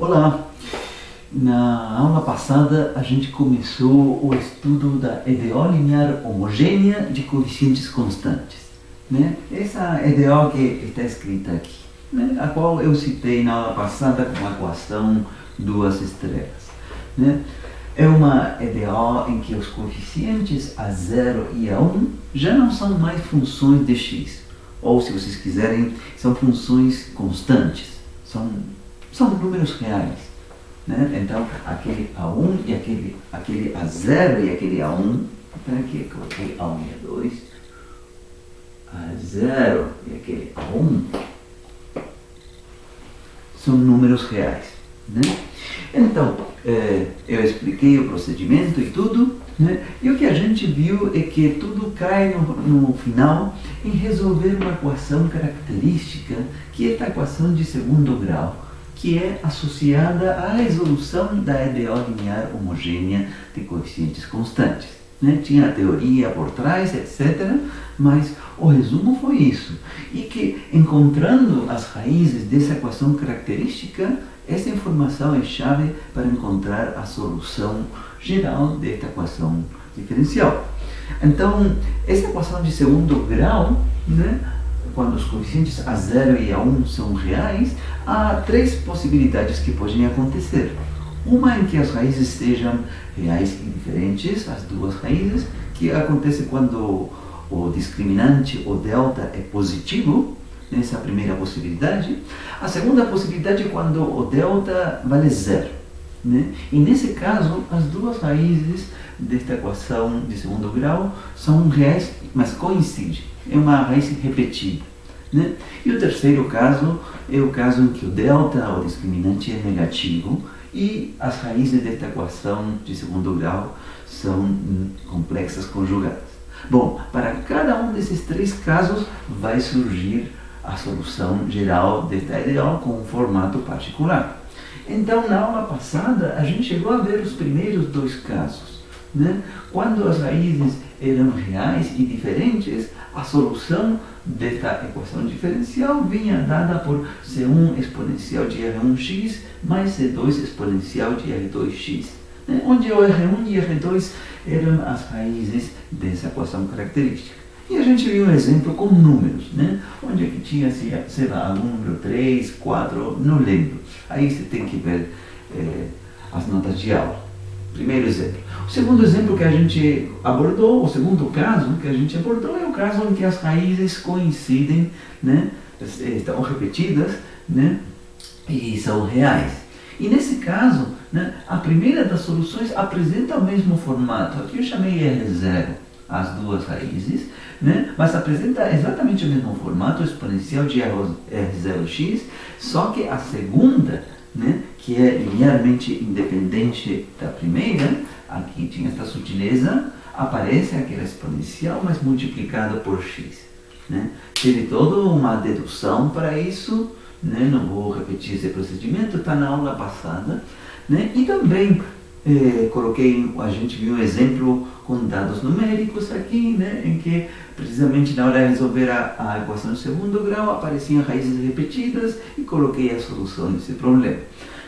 Olá! Na aula passada a gente começou o estudo da EDO linear homogênea de coeficientes constantes, né? Essa EDO que está escrita aqui, né? A qual eu citei na aula passada com a equação duas estrelas, né? É uma EDO em que os coeficientes A0 e A1 já não são mais funções de x, ou se vocês quiserem, são funções constantes, são números reais, né? Então, aquele A1 e aquele A0 e aquele A1, então aqui eu coloquei A1 e A2, A0 e aquele A1, são números reais, né? Então, eu expliquei o procedimento e tudo, né? E o que a gente viu é que tudo cai no final em resolver uma equação característica, que é a equação de segundo grau, que é associada à resolução da EDO linear homogênea de coeficientes constantes, né? Tinha a teoria por trás, etc., mas o resumo foi isso. E que, encontrando as raízes dessa equação característica, essa informação é chave para encontrar a solução geral desta equação diferencial. Então, essa equação de segundo grau, né, quando os coeficientes A0 e A1 são reais, há três possibilidades que podem acontecer. Uma em que as raízes sejam reais e diferentes, as duas raízes, que acontece quando o discriminante, o delta, é positivo, nessa primeira possibilidade. A segunda possibilidade é quando o delta vale zero, né? E nesse caso, as duas raízes desta equação de segundo grau são reais, mas coincidem. É uma raiz repetida, né? E o terceiro caso é o caso em que o delta, o discriminante, é negativo e as raízes desta equação de segundo grau são complexas conjugadas. Bom, para cada um desses três casos vai surgir a solução geral desta EDO com um formato particular. Então, na aula passada, a gente chegou a ver os primeiros dois casos, né? Quando as raízes eram reais e diferentes, a solução desta equação diferencial vinha dada por C1 exponencial de R1x mais C2 exponencial de R2x, né? Onde o R1 e R2 eram as raízes dessa equação característica. E a gente viu um exemplo com números, né? Onde aqui tinha, sei lá, número 3, 4, não lembro. Aí você tem que ver as notas de aula. Primeiro exemplo. O segundo exemplo que a gente abordou, o segundo caso que a gente abordou é o caso em que as raízes coincidem, né? Estão repetidas, né? E são reais. E nesse caso, né, a primeira das soluções apresenta o mesmo formato. Aqui eu chamei R0, as duas raízes, né? Mas apresenta exatamente o mesmo formato exponencial de R0x, só que a segunda, né, que é linearmente independente da primeira, aqui tinha esta sutileza, aparece aquela exponencial, mas multiplicada por x, né? Teve toda uma dedução para isso, né? Não vou repetir esse procedimento, está na aula passada, né? E também a gente viu um exemplo com dados numéricos aqui, né, em que precisamente na hora de resolver a equação de segundo grau apareciam raízes repetidas e coloquei a solução desse problema,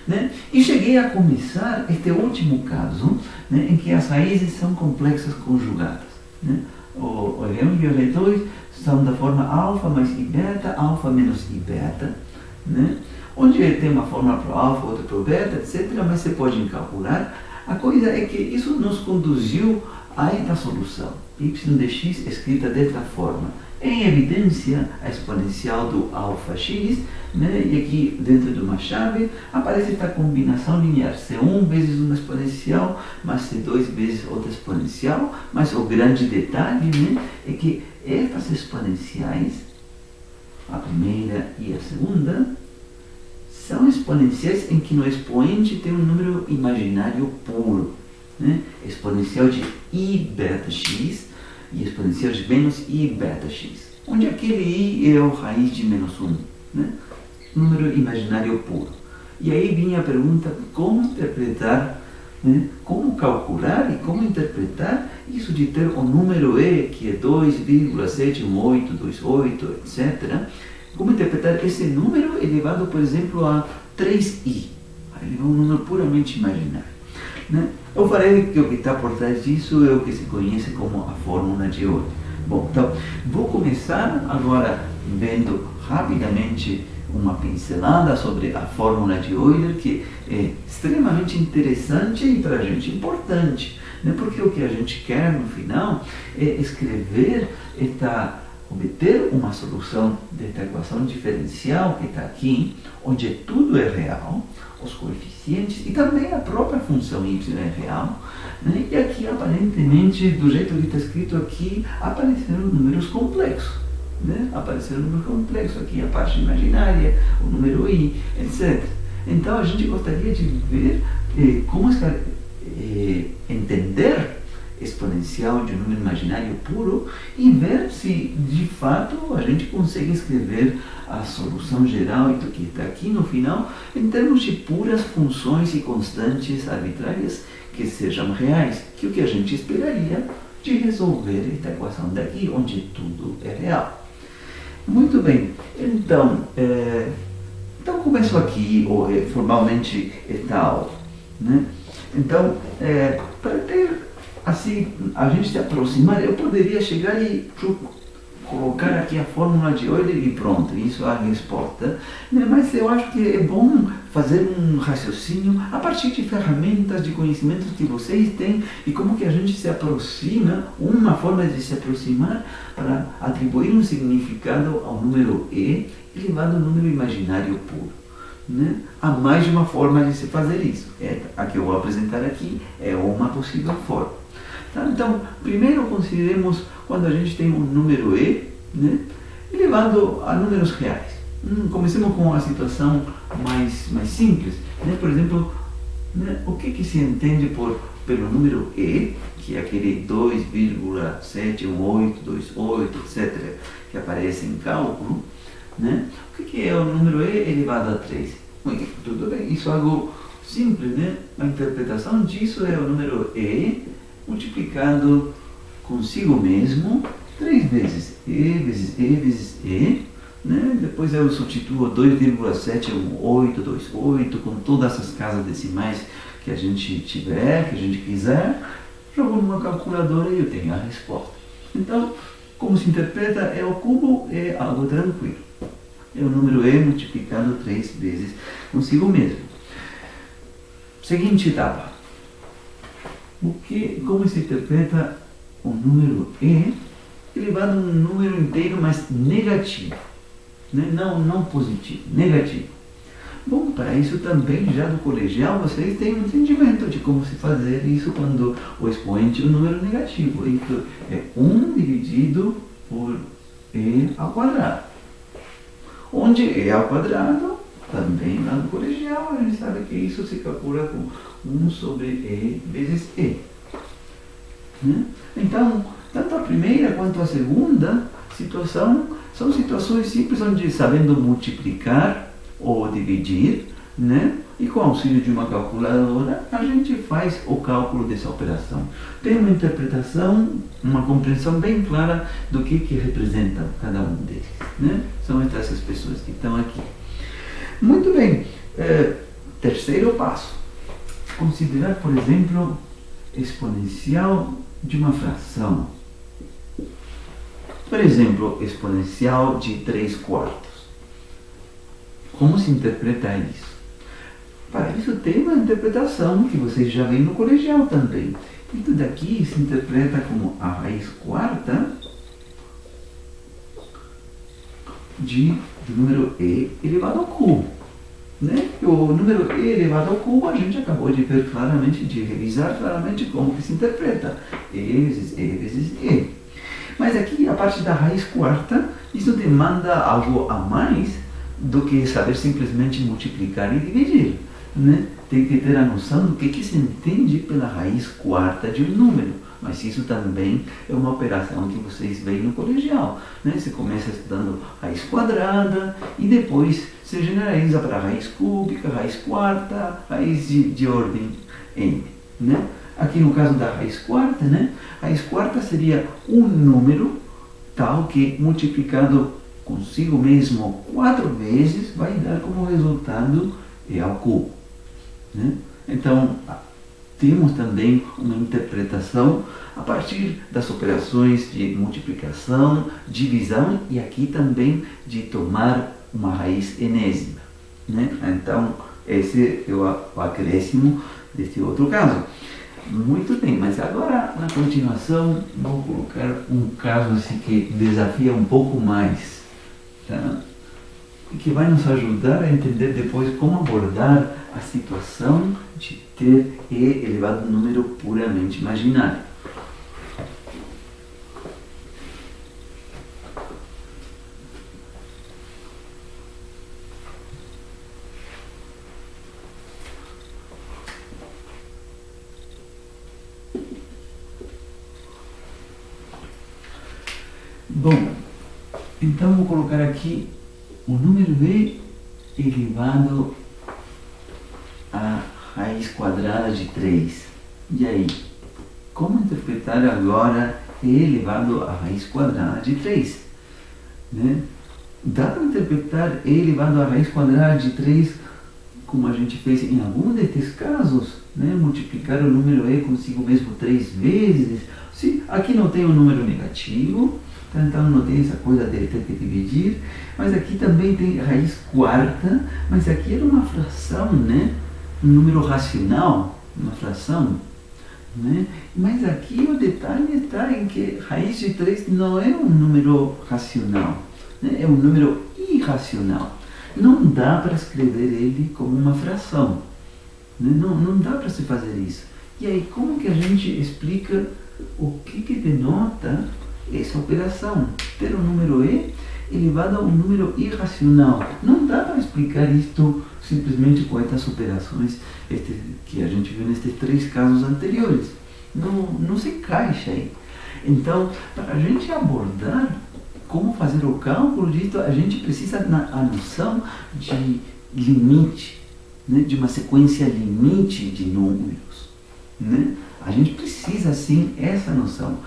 né? E cheguei a começar este último caso, né, em que as raízes são complexas conjugadas, né? O R1 e o R2 são da forma alfa mais i beta, alfa menos i beta, né? Onde tem uma fórmula para o alfa, outra para o beta, etc., mas você pode calcular. A coisa é que isso nos conduziu a esta solução, y de x escrita desta forma. Em evidência, a exponencial do alfa x, né? E aqui dentro de uma chave aparece esta combinação linear, C1 vezes uma exponencial, mais C2 vezes outra exponencial, mas o grande detalhe, né, é que estas exponenciais, a primeira e a segunda, são exponenciais em que no expoente tem um número imaginário puro, né? Exponencial de i beta x e exponencial de menos i beta x, onde aquele i é a raiz de menos 1, né? Número imaginário puro. E aí vinha a pergunta como interpretar, né? Como calcular e como interpretar isso de ter o número e, que é 2,71828, etc., como interpretar esse número elevado, por exemplo, a 3i. ele é um número puramente imaginário. Né? Eu falei que o que está por trás disso é o que se conhece como a fórmula de Euler. Bom, então, vou começar agora vendo rapidamente uma pincelada sobre a fórmula de Euler, que é extremamente interessante e para a gente importante, né? Porque o que a gente quer no final é escrever, obter uma solução desta equação diferencial que está aqui, onde tudo é real, os coeficientes e também a própria função y é real, né? E aqui aparentemente, do jeito que está escrito aqui, apareceram números complexos. Né? Apareceram números complexos aqui, a parte imaginária, o número i, etc. Então a gente gostaria de ver como entender exponencial de um número imaginário puro e ver se de fato a gente consegue escrever a solução geral do que está aqui no final em termos de puras funções e constantes arbitrárias que sejam reais, que é o que a gente esperaria de resolver esta equação daqui, onde tudo é real. Muito bem, então começo aqui formalmente esta aula, né? Então, para ter assim, a gente se aproximar, eu poderia chegar e colocar aqui a fórmula de Euler e pronto, isso é a resposta. Mas eu acho que é bom fazer um raciocínio a partir de ferramentas, de conhecimentos que vocês têm e como que a gente se aproxima, uma forma de se aproximar para atribuir um significado ao número e elevado ao número imaginário puro. Né? Há mais de uma forma de se fazer isso. A que eu vou apresentar aqui é uma possível forma. Tá? Então, primeiro consideremos quando a gente tem um número e, né, elevado a números reais. Comecemos com a situação mais simples. Né? Por exemplo, né, o que se entende pelo número e, que é aquele 2,71828, etc., que aparece em cálculo. Né? O que é o número e elevado a 3? Tudo bem, isso é algo simples, né? A interpretação disso é o número e multiplicado consigo mesmo 3 vezes e vezes e vezes e, né? Depois eu substituo 2,71828 com todas essas casas decimais que a gente tiver, que a gente quiser, jogo numa calculadora e eu tenho a resposta. Então, como se interpreta, é o cubo, é algo tranquilo. É o número e multiplicado 3 vezes consigo mesmo. Seguinte etapa. Como se interpreta o número e elevado a um número inteiro, mas negativo. Né? Não positivo, negativo. Bom, para isso também, já do colegial, vocês têm um entendimento de como se fazer isso quando o expoente é um número negativo. Isso é 1 dividido por e ao quadrado. Onde e ao quadrado, também lá no colegial, a gente sabe que isso se calcula com 1 sobre e vezes e. Né? Então, tanto a primeira quanto a segunda situação são situações simples onde, sabendo multiplicar ou dividir, né? E com o auxílio de uma calculadora, a gente faz o cálculo dessa operação. Tem uma interpretação, uma compreensão bem clara do que representam cada um deles. Né? São essas pessoas que estão aqui. Muito bem. Terceiro passo. Considerar, por exemplo, exponencial de uma fração. Por exemplo, exponencial de 3/4. Como se interpreta isso? Para isso tem uma interpretação que vocês já veem no colegial também. Isso daqui se interpreta como a raiz quarta do número e elevado ao cubo. Né? O número e elevado ao cubo a gente acabou de ver claramente, de revisar claramente como que se interpreta. E vezes e. Mas aqui a parte da raiz quarta, isso demanda algo a mais do que saber simplesmente multiplicar e dividir. Né? Tem que ter a noção do que se entende pela raiz quarta de um número. Mas isso também é uma operação que vocês veem no colegial. Né? Você começa estudando raiz quadrada e depois se generaliza para raiz cúbica, raiz quarta, raiz de ordem n. Né? Aqui no caso da raiz quarta, né? Raiz quarta seria um número tal que multiplicado consigo mesmo 4 vezes vai dar como resultado e ao cubo. né? Então, temos também uma interpretação a partir das operações de multiplicação, divisão e aqui também de tomar uma raiz enésima, né? Então, esse é o acréscimo deste outro caso. Muito bem, mas agora na continuação vou colocar um caso assim que desafia um pouco mais, tá? E que vai nos ajudar a entender depois como abordar a situação de ter E elevado a um número puramente imaginário. Bom, então vou colocar aqui o número E elevado a raiz quadrada de 3. E aí, como interpretar agora E elevado a raiz quadrada de 3? Né? Dá para interpretar E elevado a raiz quadrada de 3 como a gente fez em algum destes casos, né? Multiplicar o número E consigo mesmo 3 vezes. Se aqui não tem um número negativo, então não tem essa coisa de ter que dividir, mas aqui também tem raiz quarta, mas aqui era uma fração, né? Um número racional, uma fração, né? Mas aqui o detalhe está em que raiz de 3 não é um número racional, né? É um número irracional. Não dá para escrever ele como uma fração, né? Não dá para se fazer isso. E aí, como que a gente explica o que denota essa operação? Ter um número E elevado a um número irracional. Não dá para explicar isto simplesmente com essas operações que a gente viu nestes 3 casos anteriores. Não se encaixa aí. Então, para a gente abordar como fazer o cálculo disso, a gente precisa a noção de limite, né? De uma sequência limite de números, né? A gente precisa sim essa noção.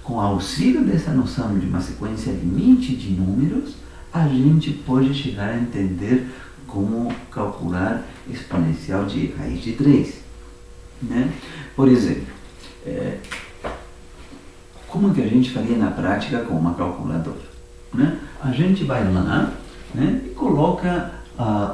Com auxílio dessa noção de uma sequência limite de números, a gente pode chegar a entender como calcular exponencial de raiz de 3. Né? Por exemplo, como que a gente faria na prática com uma calculadora? Né? A gente vai lá, né, e coloca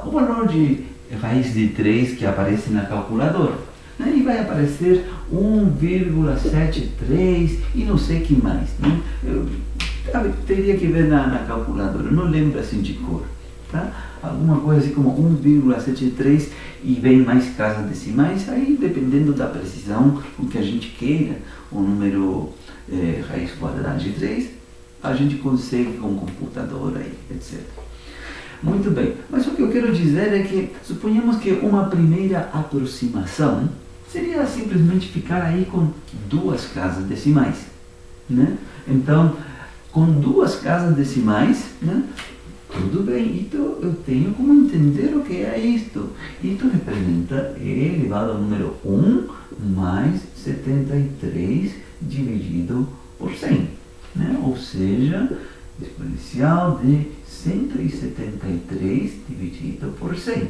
o valor de raiz de 3 que aparece na calculadora. Né? E vai aparecer 1,73 e não sei o que mais. Né? Eu teria que ver na calculadora, não lembro assim de cor. Tá? Alguma coisa assim como 1,73 e vem mais casas decimais, aí dependendo da precisão com que a gente queira o número raiz quadrada de 3, a gente consegue com o computador aí, etc. Muito bem, mas o que eu quero dizer é que suponhamos que uma primeira aproximação seria simplesmente ficar aí com 2 casas decimais, né? Então, com 2 casas decimais, né? Tudo bem, então eu tenho como entender o que é isto. Isto representa E elevado ao número 1 mais 73 dividido por 100. Né? Ou seja, exponencial de 173 dividido por 100.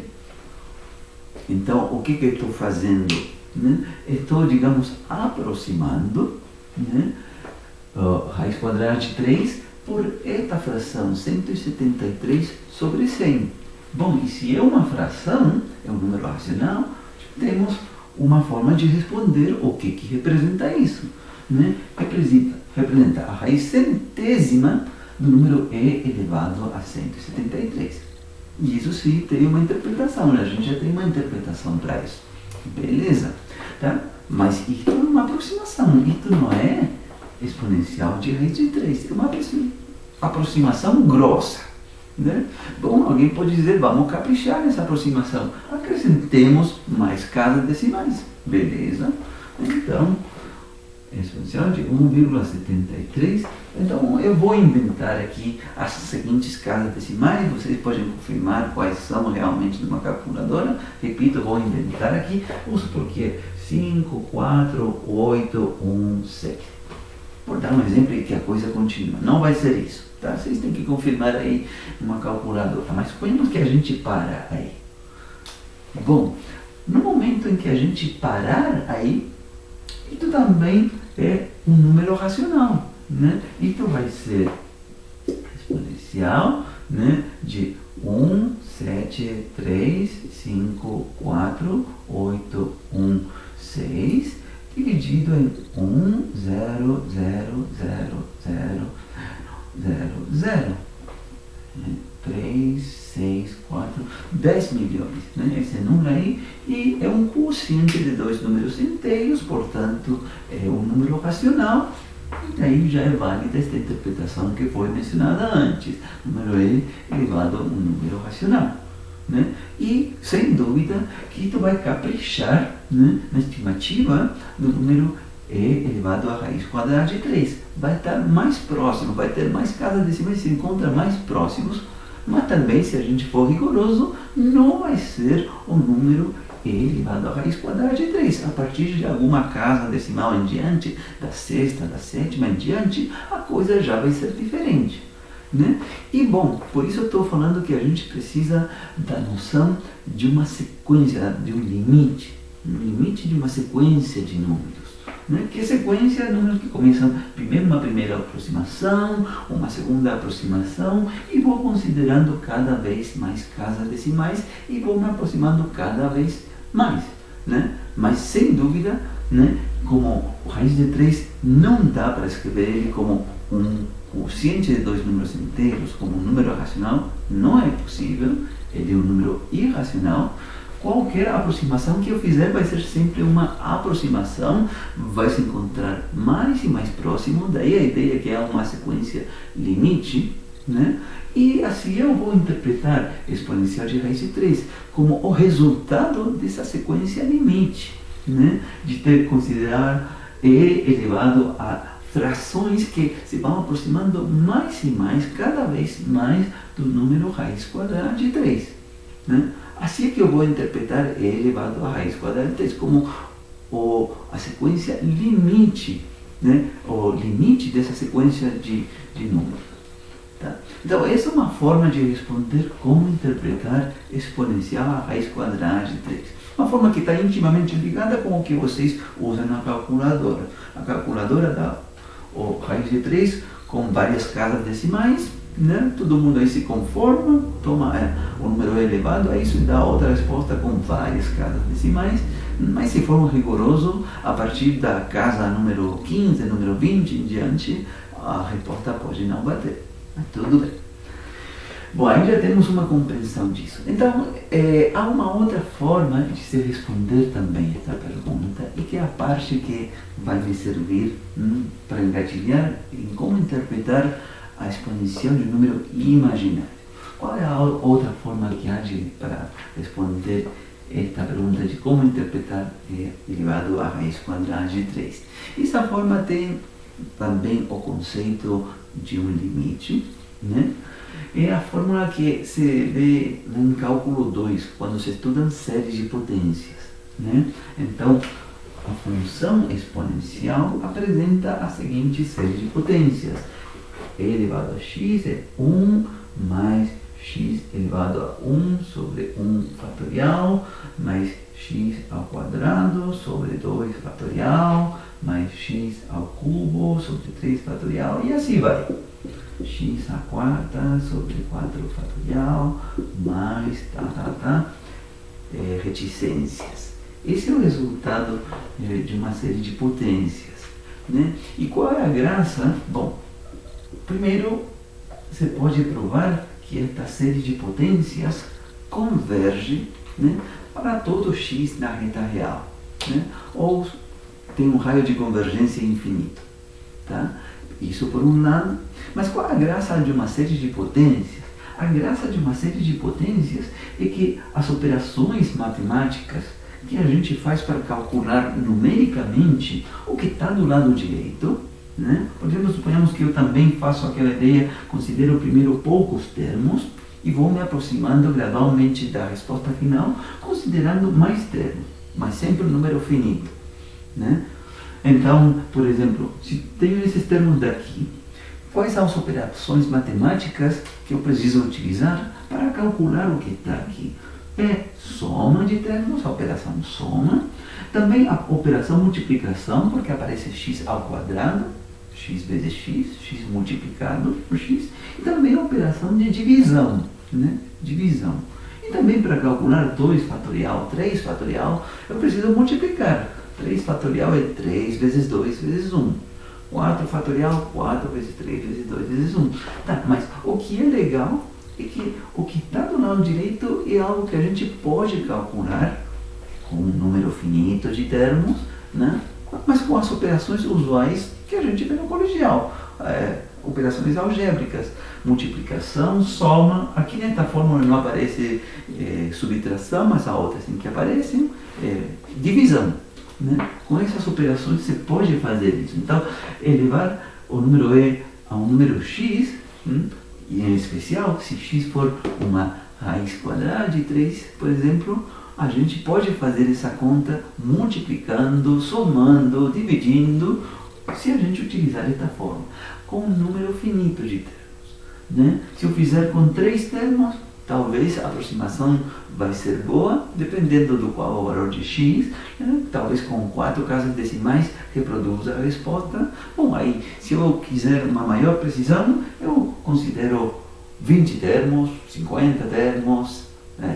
Então, o que eu estou fazendo? Né? Estou, digamos, aproximando, né, raiz quadrada de 3 por esta fração, 173 sobre 100. Bom, e se é uma fração, é um número racional, temos uma forma de responder o que representa isso. Né? Representa a raiz centésima do número E elevado a 173. E isso sim tem uma interpretação, a gente já tem uma interpretação para isso. Beleza? Tá? Mas isso é uma aproximação, isso não é exponencial de raiz de 3, é uma aproximação grossa. Né? Bom, alguém pode dizer, vamos caprichar nessa aproximação, acrescentemos mais casas decimais. Beleza? Então, exponencial de 1,73. Então eu vou inventar aqui as seguintes casas decimais, vocês podem confirmar quais são realmente numa calculadora. Repito, eu vou inventar aqui, uso porque 5, 4, 8, 1, 7. Por dar um exemplo e que a coisa continua. Não vai ser isso, tá? Vocês têm que confirmar aí numa calculadora, mas suponhamos que a gente para aí. Bom, No momento em que a gente parar aí, isso também é um número racional, né? Isso vai ser exponencial, né, de 1, 7, 3, 5, 4, 8, 1, 6, dividido em 1, 0, 0, 0, 0, 0, 0. 3, 6, 4, 10 milhões, né? Esse número aí, e é um quociente de dois números inteiros, portanto, é um número racional, e daí já é válida esta interpretação que foi mencionada antes, número E elevado a um número racional, né? E, sem dúvida, que isso vai caprichar, né, na estimativa do número E elevado à raiz quadrada de 3. Vai estar mais próximo, vai ter mais casas decimais, se encontra mais próximos, mas também, se a gente for rigoroso, não vai ser o número E elevado à raiz quadrada de 3. A partir de alguma casa decimal em diante, da sexta, da sétima em diante, a coisa já vai ser diferente, né? E bom, por isso eu estou falando que a gente precisa da noção de uma sequência, de um limite de uma sequência de números. Né? Que sequência é números que começam primeiro uma primeira aproximação, uma segunda aproximação, e vou considerando cada vez mais casas decimais e vou me aproximando cada vez mais, né? Mas sem dúvida, né, como o raiz de 3 não dá para escrever ele como um quociente de dois números inteiros, como um número racional, não é possível, ele é um número irracional. Qualquer aproximação que eu fizer vai ser sempre uma aproximação, vai se encontrar mais e mais próximo, daí a ideia que é uma sequência limite, né? E assim eu vou interpretar exponencial de raiz de 3 como o resultado dessa sequência limite, né? De ter que considerar E elevado a frações que se vão aproximando mais e mais, cada vez mais, do número raiz quadrada de 3, né? Assim é que eu vou interpretar E elevado à raiz quadrada de 3 como a sequência limite, né? O limite dessa sequência de números. Tá? Então, essa é uma forma de responder como interpretar exponencial à raiz quadrada de 3. Uma forma que está intimamente ligada com o que vocês usam na calculadora. A calculadora dá o raiz de 3 com várias casas decimais, né? Todo mundo aí se conforma, toma o número elevado a isso e dá outra resposta com várias casas decimais, mas se for rigoroso, a partir da casa número 15, número 20 em diante, a resposta pode não bater, mas tudo bem. Bom, aí já temos uma compreensão disso. Então, há uma outra forma de se responder também essa pergunta, e que é a parte que vai me servir para engatilhar em como interpretar a exponencial de um número imaginário. Qual é a outra forma que há para responder esta pergunta de como interpretar E elevado à raiz quadrada de 3? Essa forma tem também o conceito de um limite, né? É a fórmula que se vê no cálculo 2, quando se estudam séries de potências, né? Então, a função exponencial apresenta a seguinte série de potências. E elevado a x é 1 mais x elevado a 1 sobre 1 fatorial, mais x ao quadrado sobre 2 fatorial, mais x ao cubo sobre 3 fatorial, e assim vai. X à quarta sobre 4 fatorial, mais reticências. Esse é o resultado de uma série de potências, né? E qual é a graça? Bom, primeiro, você pode provar que esta série de potências converge, né, para todo x na reta real, né? Ou tem um raio de convergência infinito, tá? Isso por um lado. Mas qual a graça de uma série de potências? A graça de uma série de potências é que as operações matemáticas que a gente faz para calcular numericamente o que está do lado direito, né? Por exemplo, suponhamos que eu também faço aquela ideia, considero primeiro poucos termos e vou me aproximando gradualmente da resposta final, considerando mais termos, mas sempre um número finito, né? Então, por exemplo, se tenho esses termos daqui, quais são as operações matemáticas que eu preciso utilizar para calcular o que está aqui? é soma de termos, a operação soma. Também a operação multiplicação, porque aparece x ao quadrado, x vezes x multiplicado por x. E também a operação de divisão, né? Divisão. E também para calcular 2 fatorial, 3 fatorial, eu preciso multiplicar. 3 fatorial é 3 vezes 2 vezes 1. 4 fatorial, 4 vezes 3 vezes 2 vezes 1. Tá, mas o que é legal é que o que está do lado direito é algo que a gente pode calcular com um número finito de termos, né? Mas com as operações usuais que a gente vê no colegial. Operações algébricas, multiplicação, soma. Aqui nesta fórmula não aparece subtração, mas a outra sim que aparece, divisão. Né? Com essas operações você pode fazer isso. Então, elevar o número E a um número x, e em especial, se x for uma raiz quadrada de 3, por exemplo, a gente pode fazer essa conta multiplicando, somando, dividindo, se a gente utilizar esta forma, com um número finito de termos. Né? Se eu fizer com 3 termos, talvez a aproximação vai ser boa, dependendo do qual é o valor de x, né? Talvez com 4 casas decimais reproduza a resposta. Bom, aí se eu quiser uma maior precisão, eu considero 20 termos, 50 termos,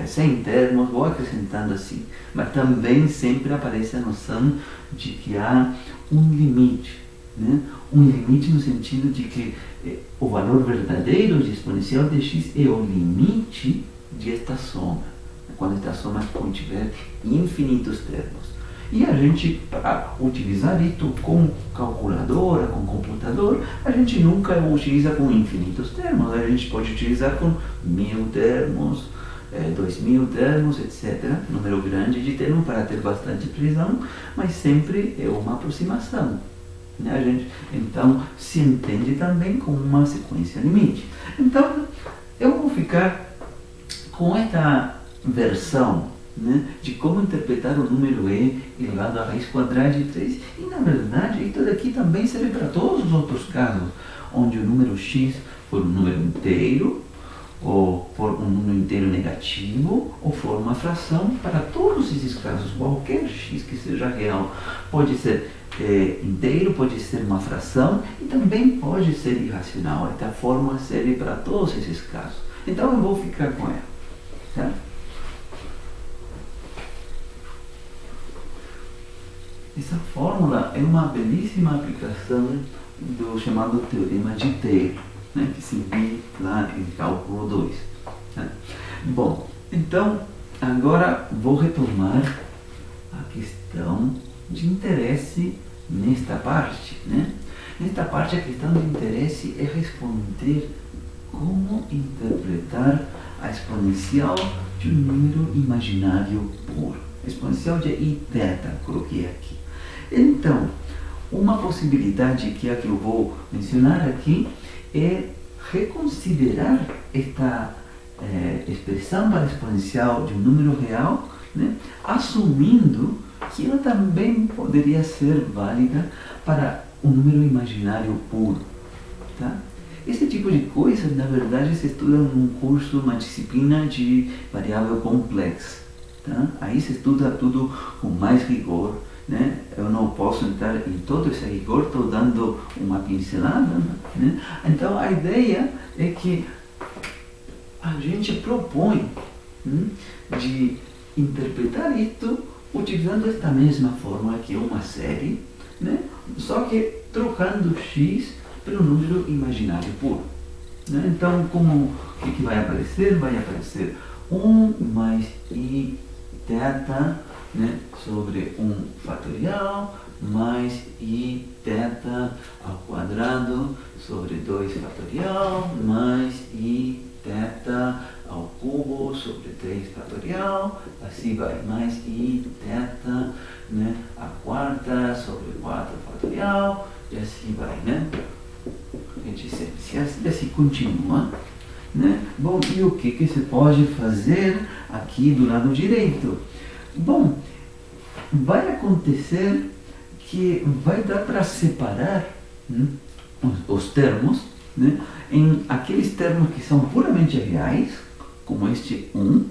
100 termos, vou acrescentando assim. Mas também sempre aparece a noção de que há um limite. Né? Um limite no sentido de que o valor verdadeiro de exponencial de x é o limite de esta soma, quando esta soma contiver infinitos termos. E a gente, para utilizar isso com calculadora, com computador, a gente nunca utiliza com infinitos termos, a gente pode utilizar com 1000 termos, 2000 termos, etc. Número grande de termos para ter bastante precisão, mas sempre é uma aproximação. Né, então, se entende também como uma sequência limite. Então, eu vou ficar com esta versão, né, de como interpretar o número E elevado à raiz quadrada de 3. E, na verdade, isso daqui também serve para todos os outros casos, onde o número x for um número inteiro, ou for um número inteiro negativo, ou for uma fração. Para todos esses casos, qualquer x que seja real pode ser inteiro, pode ser uma fração e também pode ser irracional. Esta fórmula serve para todos esses casos. Então eu vou ficar com ela. Certo? Essa fórmula é uma belíssima aplicação do chamado teorema de Taylor, né, que se vê lá em cálculo 2. Né? Bom, então agora vou retomar a questão de interesse nesta parte, né? Nesta parte a questão de interesse é responder como interpretar a exponencial de um número imaginário puro. Exponencial de iθ, coloquei aqui. Então, uma possibilidade que é a que eu vou mencionar aqui é reconsiderar esta expressão para exponencial de um número real, né, assumindo que ela também poderia ser válida para um número imaginário puro. Tá? Esse tipo de coisa, na verdade, se estuda num curso, uma disciplina de variável complexa. Tá? Aí se estuda tudo com mais rigor. Né? Eu não posso entrar em todo esse rigor, estou dando uma pincelada. Né? Então a ideia é que a gente propõe de interpretar isto utilizando esta mesma fórmula, que é uma série, né? Só que trocando x pelo número imaginário puro. Né? Então, o que vai aparecer? Vai aparecer 1 mais iθ, né, sobre 1 fatorial mais iθ ao quadrado sobre 2 fatorial mais iθ ao cubo sobre 3 fatorial, assim vai, mais iθ, né, a quarta sobre 4 fatorial, e assim vai, né? A gente sempre assim continua, né? Bom, e o que se pode fazer aqui do lado direito? Bom, vai acontecer que vai dar para separar os termos, né, em aqueles termos que são puramente reais, como este 1,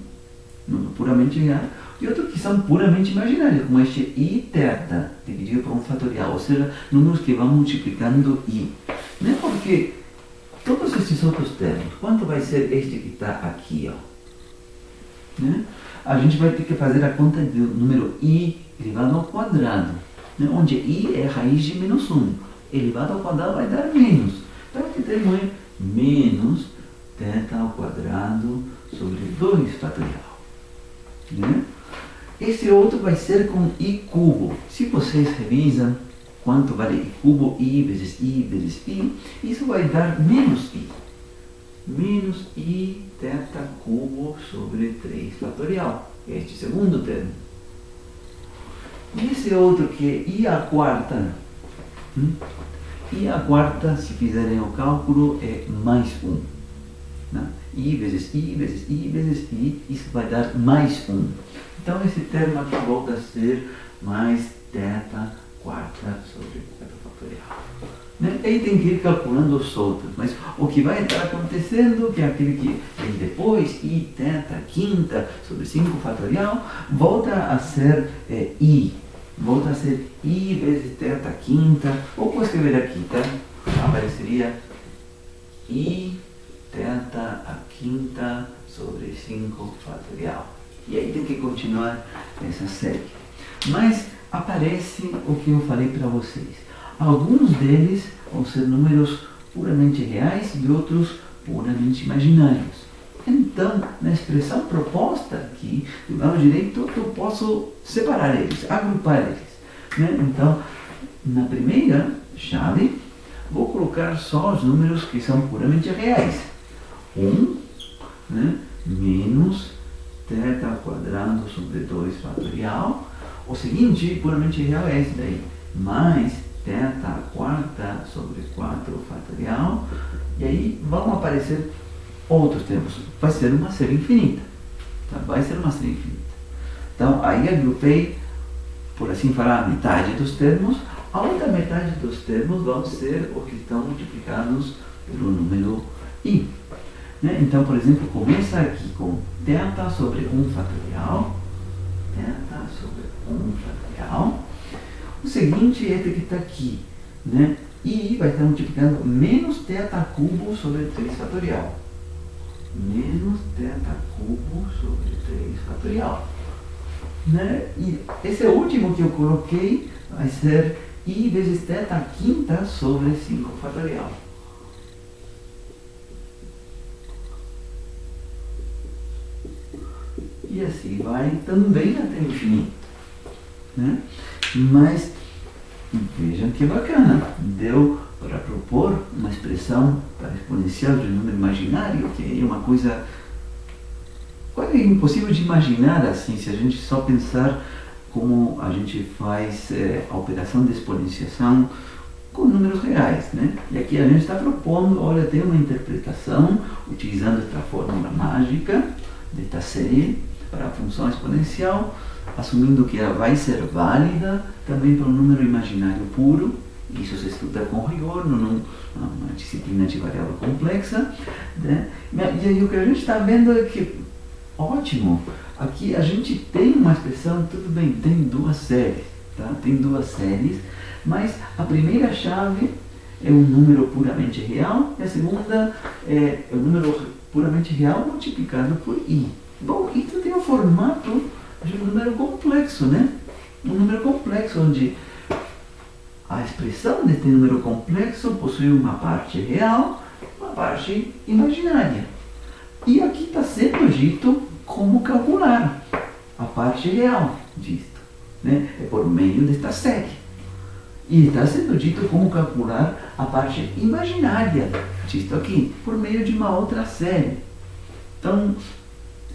número puramente real, e outros que são puramente imaginários, como este i θ dividido por um fatorial, ou seja, números que vão multiplicando i. Né? Porque todos esses outros termos, quanto vai ser este que está aqui? Ó? Né? A gente vai ter que fazer a conta do número i elevado ao quadrado, né? Onde i é a raiz de menos 1. Elevado ao quadrado vai dar menos. Então, o termo é menos θ ao quadrado sobre 2 fatorial. Né? Esse outro vai ser com i cubo. Se vocês revisam quanto vale i cubo, i vezes i, isso vai dar menos i. Menos i θ cubo sobre 3 fatorial. Este segundo termo. E esse outro que é i à quarta. I à quarta, se fizerem o cálculo, é mais 1. Né? I vezes i vezes i vezes i, isso vai dar mais 1. Então esse termo aqui volta a ser mais θ quarta sobre 4 fatorial. Né? Aí tem que ir calculando os outros, mas o que vai estar acontecendo, que é aquele que vem depois, i θ quinta sobre 5 fatorial, volta a ser i. Volta a ser i vezes θ quinta, ou vou escrever aqui, tá? Apareceria i θ a quinta sobre 5 fatorial. E aí tem que continuar essa série. Mas aparece o que eu falei para vocês. Alguns deles vão ser números puramente reais e outros puramente imaginários. Então, na expressão proposta aqui, do lado direito, eu posso separar eles, agrupar eles. Né? Então, na primeira chave, vou colocar só os números que são puramente reais. 1, né? Menos θ ao quadrado sobre 2 fatorial. O seguinte, puramente real, é esse daí. Mais θ à quarta sobre 4 fatorial. E aí vão aparecer outros termos. Vai ser uma série infinita. Tá? Vai ser uma série infinita. Então, aí agrupei, por assim falar, a metade dos termos. A outra metade dos termos vão ser os que estão multiplicados pelo número i. Né? Então, por exemplo, começa aqui com θ sobre 1 fatorial. Θ sobre 1 fatorial. O seguinte é este que está aqui. Né? E vai estar multiplicando menos θ cubo sobre 3 fatorial. Menos θ cubo sobre 3 fatorial. Né? E esse último que eu coloquei vai ser i vezes θ quinta sobre 5 fatorial. E assim vai também até o infinito. Né? Mas vejam que bacana. Deu para propor uma expressão para exponencial de número imaginário, que é uma coisa quase impossível de imaginar assim, se a gente só pensar como a gente faz a operação de exponenciação com números reais. Né? E aqui a gente está propondo, olha, tem uma interpretação utilizando esta fórmula mágica desta série para a função exponencial, assumindo que ela vai ser válida também para um número imaginário puro. Isso se estuda com rigor, numa disciplina de variável complexa. Né? E aí o que a gente está vendo é que, ótimo, aqui a gente tem uma expressão, tudo bem, tem duas séries, tá? Tem duas séries, mas a primeira chave é um número puramente real e a segunda é um número puramente real multiplicado por i. Bom, isso tem o formato de um número complexo, né? Um número complexo onde a expressão deste número complexo possui uma parte real e uma parte imaginária. E aqui está sendo dito como calcular a parte real disto. Né? É por meio desta série. E está sendo dito como calcular a parte imaginária disto aqui, por meio de uma outra série. Então,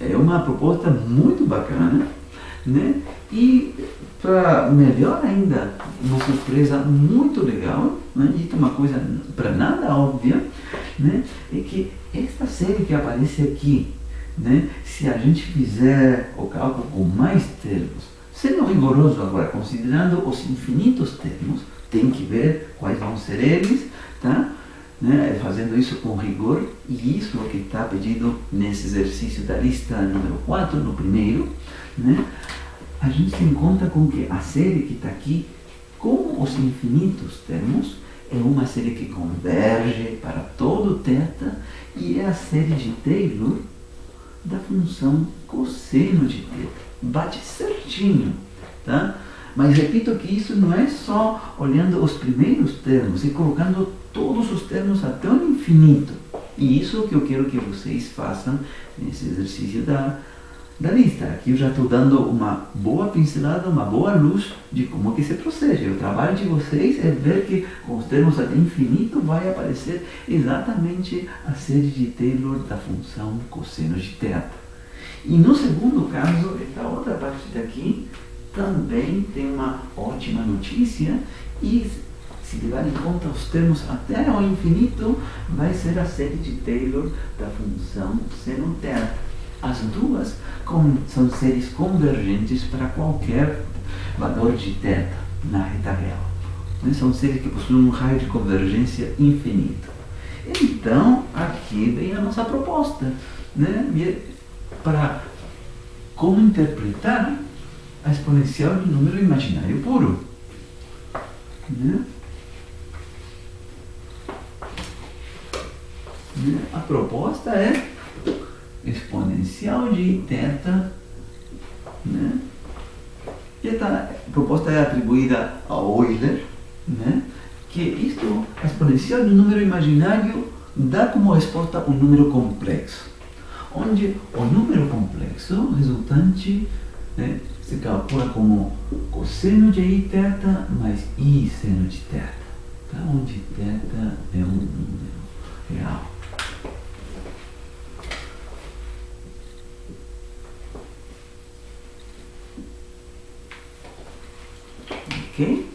é uma proposta muito bacana, né? E para melhor ainda, uma surpresa muito legal, né? E uma coisa para nada óbvia, né? É que esta série que aparece aqui, né? Se a gente fizer o cálculo com mais termos, sendo rigoroso agora, considerando os infinitos termos, tem que ver quais vão ser eles, tá? né, fazendo isso com rigor, e isso é o que está pedido nesse exercício da lista número 4, no primeiro, né, a gente se encontra com que a série que está aqui, com os infinitos termos, é uma série que converge para todo θ, e é a série de Taylor da função cosseno de θ. Bate certinho, tá? Mas repito que isso não é só olhando os primeiros termos e colocando todos os termos até o infinito. E isso é o que eu quero que vocês façam nesse exercício da lista. Aqui eu já estou dando uma boa pincelada, uma boa luz de como que se procede. O trabalho de vocês é ver que com os termos até infinito vai aparecer exatamente a série de Taylor da função cosseno de θ. E no segundo caso, esta outra parte daqui também tem uma ótima notícia, e se levar em conta os termos até ao infinito, vai ser a série de Taylor da função seno θ. As duas são séries convergentes para qualquer valor de θ na reta real. São séries que possuem um raio de convergência infinito. Então, aqui vem a nossa proposta, né? Para como interpretar a exponencial do número imaginário puro, né? A proposta é exponencial de θ, né? E esta proposta é atribuída a Euler, né? Que isto, a exponencial do número imaginário, dá como resposta um número complexo, onde o número complexo resultante, né, se calcula como cosseno de iθ mais i seno de θ, tá? Onde θ é um número real. Ok?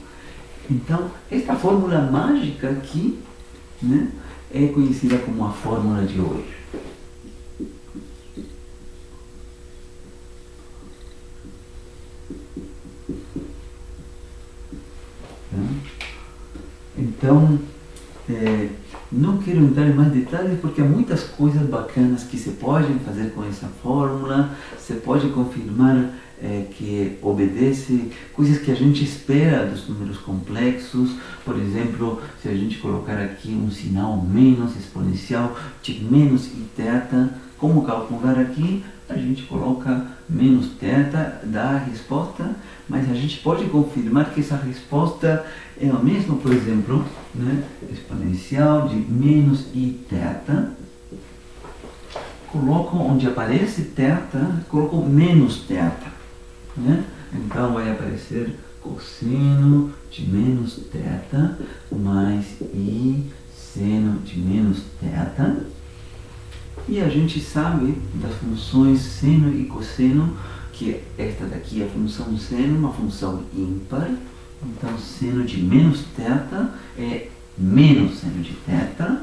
Então, esta fórmula mágica aqui, né, é conhecida como a fórmula de Euler. Então, não quero entrar em mais detalhes porque há muitas coisas bacanas que se podem fazer com essa fórmula. Você pode confirmar que obedece coisas que a gente espera dos números complexos. Por exemplo, se a gente colocar aqui um sinal menos exponencial de menos iθ, como calcular aqui? A gente coloca menos θ, dá a resposta, mas a gente pode confirmar que essa resposta é a mesma, por exemplo, né? Exponencial de menos iθ, coloco onde aparece θ, coloco menos θ, né? Então vai aparecer cosseno de menos θ mais i seno de menos θ. E a gente sabe das funções seno e cosseno que esta daqui é a função seno, uma função ímpar. Então seno de menos θ é menos seno de θ.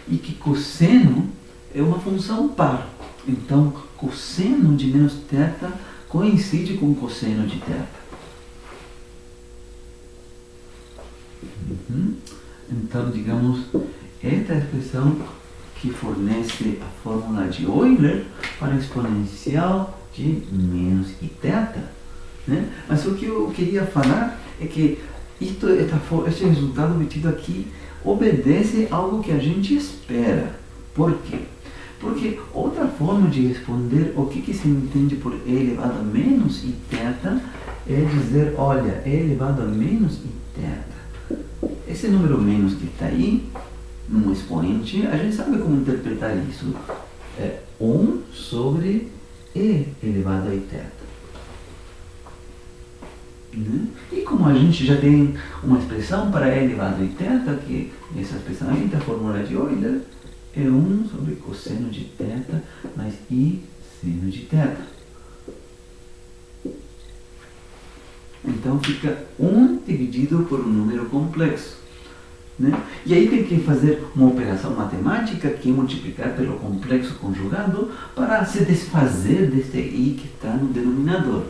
E que cosseno é uma função par. Então cosseno de menos θ coincide com cosseno de θ. Então, digamos, esta é a expressão que fornece a fórmula de Euler para a exponencial de menos iθ, né? Mas o que eu queria falar é que este resultado obtido aqui obedece a algo que a gente espera. Por quê? Porque outra forma de responder o que se entende por e elevado a menos iθ é dizer, olha, e elevado a menos iθ. Esse número menos que está aí, num expoente, a gente sabe como interpretar isso. É 1 sobre e elevado a iθ. Né? E como a gente já tem uma expressão para e elevado a iθ, que essa expressão aí da fórmula de Euler é 1 sobre cosseno de θ mais i seno de θ. Então fica 1 dividido por um número complexo, né? E aí tem que fazer uma operação matemática que é multiplicar pelo complexo conjugado para se desfazer deste i que está no denominador.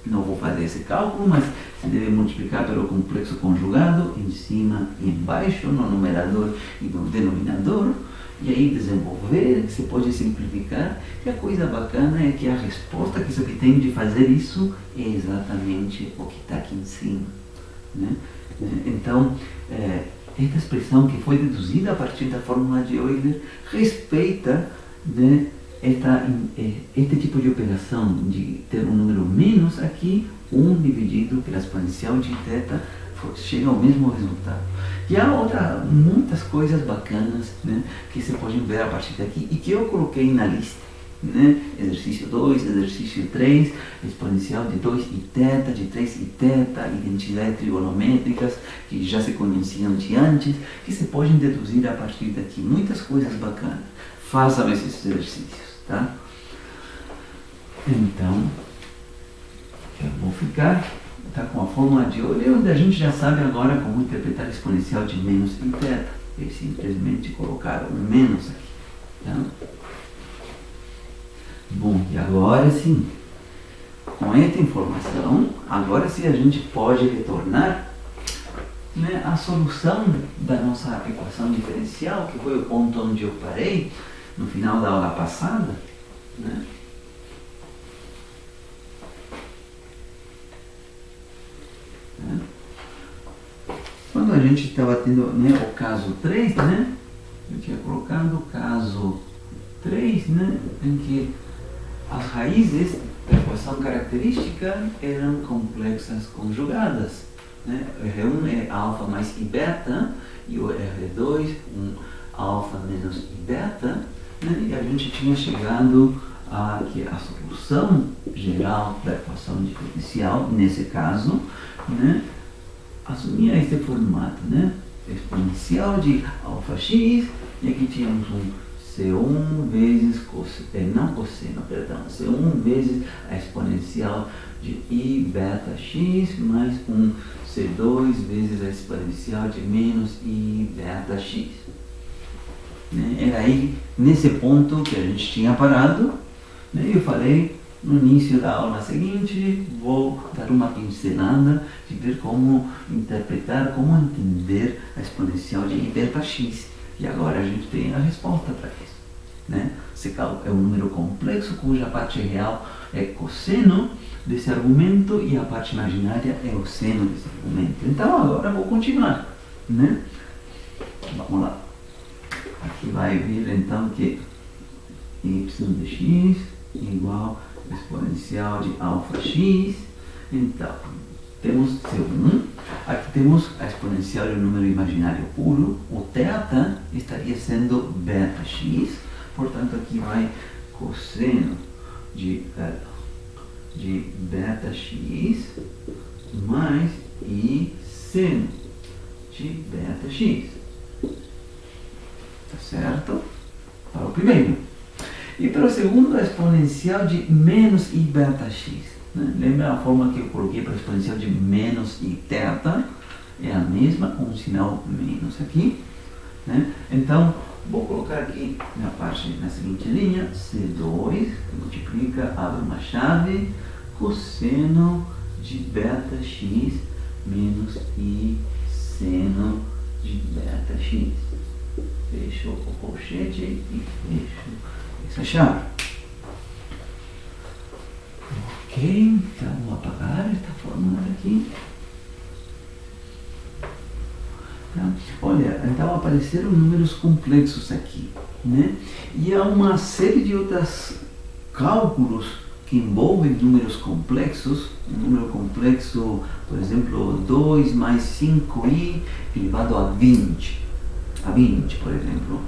Não vou fazer esse cálculo, mas se deve multiplicar pelo complexo conjugado, em cima e embaixo, no numerador e no denominador, e aí desenvolver, que se pode simplificar, e a coisa bacana é que a resposta que se obtém de fazer isso é exatamente o que está aqui em cima, né? Então, esta expressão que foi deduzida a partir da fórmula de Euler respeita, né, este tipo de operação de ter um número menos aqui, 1 dividido pela exponencial de θ, chega ao mesmo resultado. E há muitas coisas bacanas, né, que se podem ver a partir daqui e que eu coloquei na lista, né? Exercício 2, exercício 3, exponencial de 2 e θ, de 3 e θ, identidades trigonométricas que já se conheciam de antes, que se podem deduzir a partir daqui. Muitas coisas bacanas. Façam esses exercícios, tá? Então, eu vou ficar com a fórmula de Euler, onde a gente já sabe agora como interpretar a exponencial de menos e θ. É simplesmente colocar um menos aqui, tá? Bom, e agora sim, com esta informação, agora sim a gente pode retornar, né, a solução da nossa equação diferencial, que foi o ponto onde eu parei no final da aula passada, né? Quando a gente estava tendo, né, o caso 3, né, eu tinha colocado o caso 3, né, em que as raízes da equação característica eram complexas conjugadas, né? R1 é alfa mais i beta e o R2 um alfa menos i beta, né? E a gente tinha chegado a que a solução geral da equação diferencial, nesse caso, né, assumia esse formato, né? Exponencial de alfa x, e aqui tínhamos um C1 vezes C1 vezes a exponencial de i beta x mais um C2 vezes a exponencial de menos i beta x. Né? Era aí, nesse ponto que a gente tinha parado, né? Eu falei no início da aula seguinte, vou dar uma pincelada de ver como interpretar, como entender a exponencial de i beta x. E agora a gente tem a resposta para isso, né? Esse é um número complexo cuja parte real é cosseno desse argumento e a parte imaginária é o seno desse argumento. Então agora vou continuar, né? Vamos lá. Aqui vai vir então que y de x igual a exponencial de alfa x. Então, temos C1, aqui temos a exponencial de um número imaginário puro, o θ estaria sendo beta x, portanto aqui vai cosseno de beta x mais i seno de beta x, tá certo? Para o primeiro. E para o segundo, a exponencial de menos i beta x. Né? Lembra a forma que eu coloquei para a exponencial de menos i θ? É a mesma, com um sinal menos aqui. Né? Então, vou colocar aqui na seguinte linha, C2, que multiplica, abre uma chave, cosseno de beta x menos i seno de beta x. Fecho o colchete e fecho essa chave. Ok, então vou apagar esta fórmula aqui. Tá? Olha, então apareceram números complexos aqui, né? E há uma série de outros cálculos que envolvem números complexos. Um número complexo, por exemplo, 2 mais 5i elevado a 20. A 20, por exemplo.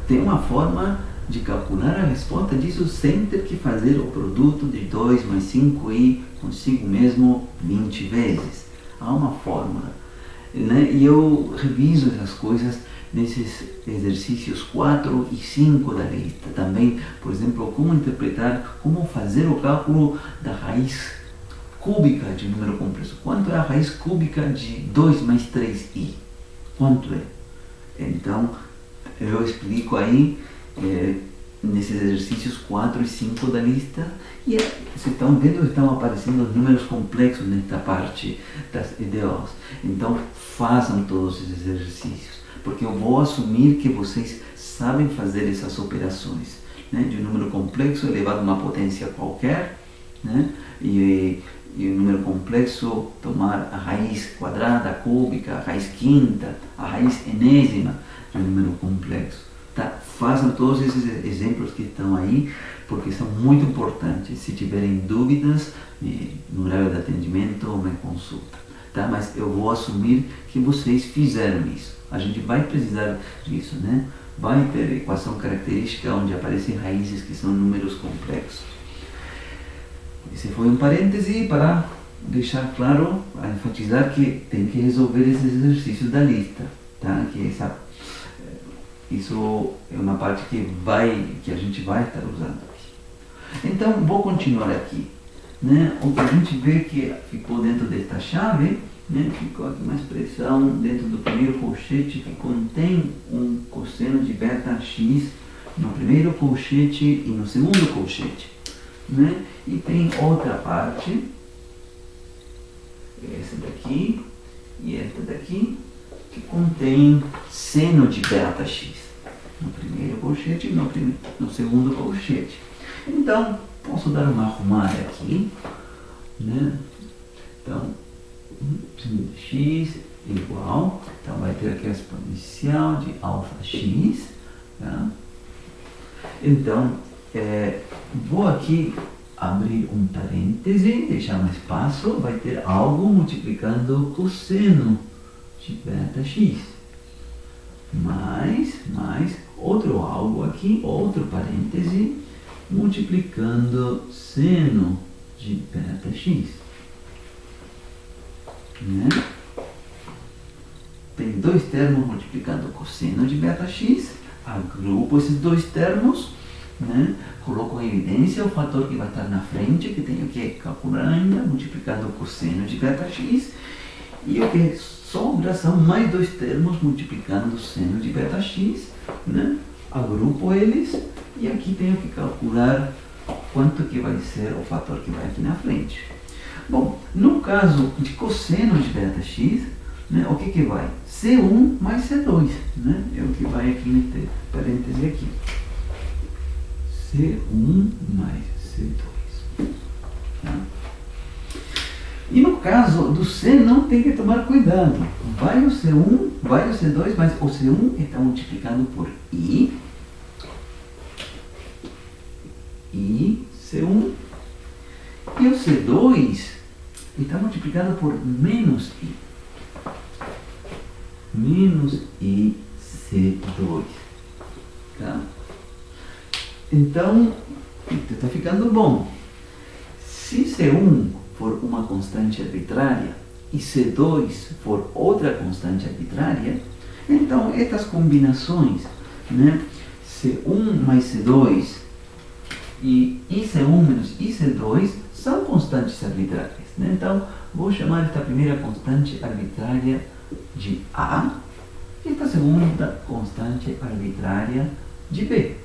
Tem uma forma de calcular a resposta disso sem ter que fazer o produto de 2 mais 5i consigo mesmo 20 vezes. Há uma fórmula, né? E eu reviso essas coisas nesses exercícios 4 e 5 da lista. Também, por exemplo, como interpretar, como fazer o cálculo da raiz cúbica de um número complexo. Quanto é a raiz cúbica de 2 mais 3i? Quanto é? Então, eu explico aí nesses exercícios 4 e 5 da lista, e vocês estão vendo, estão aparecendo os números complexos nesta parte das EDOs. Então façam todos esses exercícios, porque eu vou assumir que vocês sabem fazer essas operações, né? De um número complexo elevado a uma potência qualquer, né? E o número complexo tomar a raiz quadrada, cúbica, a raiz quinta, a raiz enésima de um número complexo. Tá? Façam todos esses exemplos que estão aí, porque são muito importantes. Se tiverem dúvidas, no horário de atendimento, me consulta. Tá? Mas eu vou assumir que vocês fizeram isso. A gente vai precisar disso, né? Vai ter equação característica onde aparecem raízes que são números complexos. Esse foi um parêntese para deixar claro, a enfatizar que tem que resolver esses exercícios da lista, tá? Isso é uma parte que a gente vai estar usando aqui. Então, vou continuar aqui, né? O que a gente vê que ficou dentro desta chave, né? Ficou aqui uma expressão dentro do primeiro colchete que contém um cosseno de beta x no primeiro colchete e no segundo colchete, né? E tem outra parte, essa daqui e esta daqui, que contém seno de beta x no primeiro colchete e no segundo colchete. Então, posso dar uma arrumada aqui, né? Então, seno de x igual, então vai ter aqui a exponencial de alfa x, tá? Então, vou aqui abrir um parêntese, deixar um espaço, vai ter algo multiplicando o cosseno de beta x, mais outro algo aqui, outro parêntese, multiplicando seno de beta x, né? Tem dois termos multiplicando o cosseno de beta x, agrupo esses dois termos, né? Coloco em evidência o fator que vai estar na frente, que tenho que calcular ainda, multiplicando o cosseno de beta x, e o que sobra são mais dois termos multiplicando o seno de beta x, né? Agrupo eles e aqui tenho que calcular quanto que vai ser o fator que vai aqui na frente. Bom, no caso de cosseno de beta x, né, o que vai? C1 mais C2, né? É o que vai aqui nesse parêntese aqui. C1 mais C2. Tá? E no caso do seno, tem que tomar cuidado. Vai o C1, vai o C2, mas o C1 está multiplicado por I C1, e o C2 está multiplicado por menos I. Menos I C2. Tá? Então, está ficando bom. Se C1 for uma constante arbitrária e C2 for outra constante arbitrária, então estas combinações, né, C1 mais C2 e IC1 menos IC2 são constantes arbitrárias, né? Então, vou chamar esta primeira constante arbitrária de A e esta segunda constante arbitrária de B.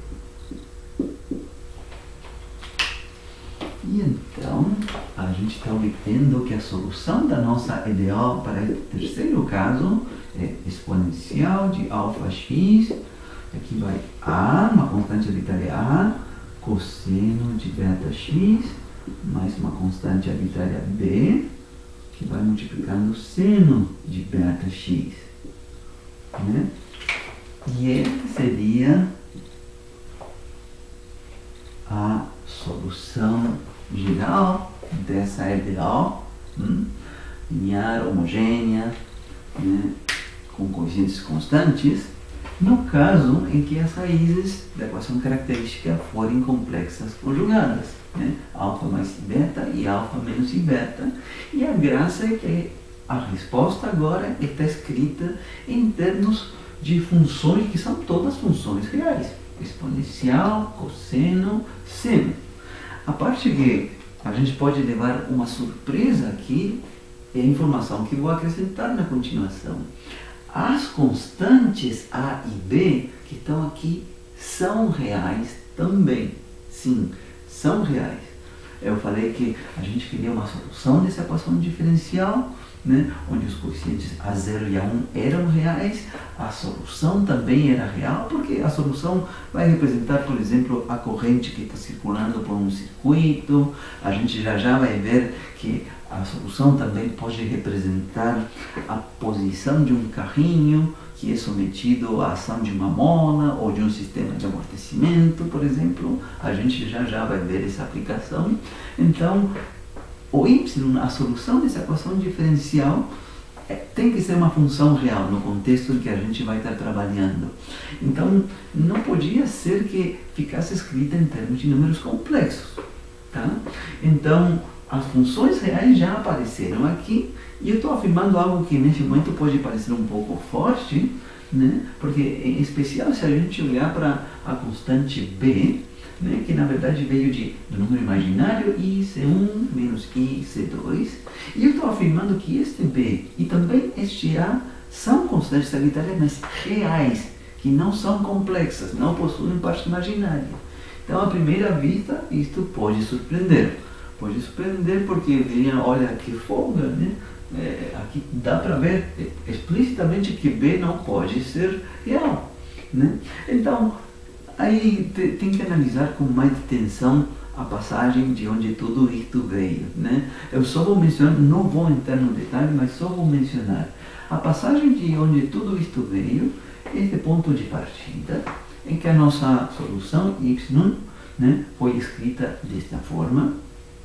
E então, a gente está obtendo que a solução da nossa EDO para o terceiro caso é exponencial de alfa x, aqui vai A, uma constante arbitrária A, cosseno de beta x, mais uma constante arbitrária B, que vai multiplicando o seno de beta x, né? E essa seria a solução geral dessa EDO, linear, homogênea, né, com coeficientes constantes, no caso em que as raízes da equação característica forem complexas conjugadas, né? Alfa mais beta e alfa menos beta. E a graça é que a resposta agora está escrita em termos de funções que são todas funções reais. Exponencial, cosseno, seno. A parte que a gente pode levar uma surpresa aqui é a informação que vou acrescentar na continuação. As constantes A e B que estão aqui são reais também. Sim, são reais. Eu falei que a gente queria uma solução dessa equação diferencial, né, onde os coeficientes A0 e A1 eram reais, a solução também era real, porque a solução vai representar, por exemplo, a corrente que está circulando por um circuito. A gente já vai ver que a solução também pode representar a posição de um carrinho que é sometido à ação de uma mola ou de um sistema de amortecimento, por exemplo. A gente já vai ver essa aplicação. Então, o y, a solução dessa equação diferencial, tem que ser uma função real no contexto em que a gente vai estar trabalhando. Então, não podia ser que ficasse escrita em termos de números complexos. Tá? Então, as funções reais já apareceram aqui, e eu estou afirmando algo que nesse momento pode parecer um pouco forte, né? Porque, em especial, se a gente olhar para a constante b, né, que na verdade veio do número imaginário IC1 menos IC2, e eu estou afirmando que este B e também este A são constantes arbitrárias, mas reais, que não são complexas, não possuem parte imaginária. Então, à primeira vista, isto pode surpreender. Pode surpreender porque, veja, olha que folga, né? Aqui dá para ver explicitamente que B não pode ser real, né? Então, aí tem que analisar com mais atenção a passagem de onde tudo isto veio, né? Eu só vou mencionar, não vou entrar no detalhe, mas só vou mencionar a passagem de onde tudo isto veio, este ponto de partida, em que a nossa solução y, né, foi escrita desta forma,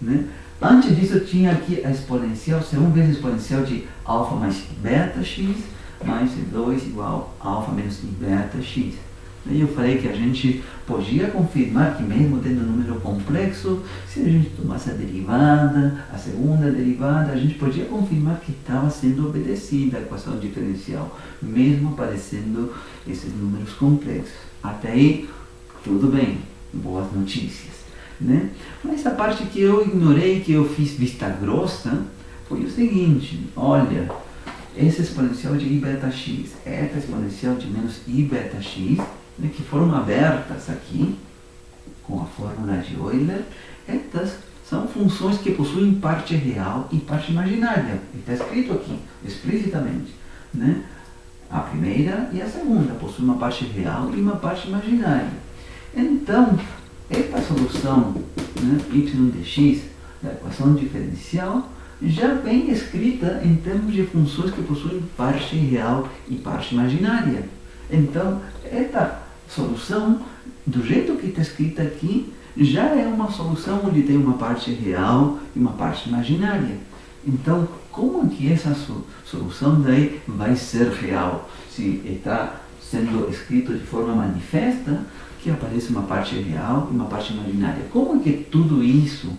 né? Antes disso tinha aqui a exponencial, C1 vezes a exponencial de alfa mais beta x, mais C2 igual a alfa menos beta x. E eu falei que a gente podia confirmar que mesmo tendo um número complexo, se a gente tomasse a derivada, a segunda derivada, a gente podia confirmar que estava sendo obedecida a equação diferencial, mesmo aparecendo esses números complexos. Até aí, tudo bem, boas notícias, né? Mas a parte que eu ignorei, que eu fiz vista grossa, foi o seguinte: olha, esse exponencial de i beta x, essa exponencial de menos i beta x, né, que foram abertas aqui com a fórmula de Euler, estas são funções que possuem parte real e parte imaginária. Está escrito aqui explicitamente, né? A primeira e a segunda possuem uma parte real e uma parte imaginária. Então, esta solução, né, y dx da equação diferencial já vem escrita em termos de funções que possuem parte real e parte imaginária. Então, esta solução, do jeito que está escrita aqui, já é uma solução onde tem uma parte real e uma parte imaginária. Então, como que essa solução daí vai ser real? Se está sendo escrito de forma manifesta, que aparece uma parte real e uma parte imaginária. Como que tudo isso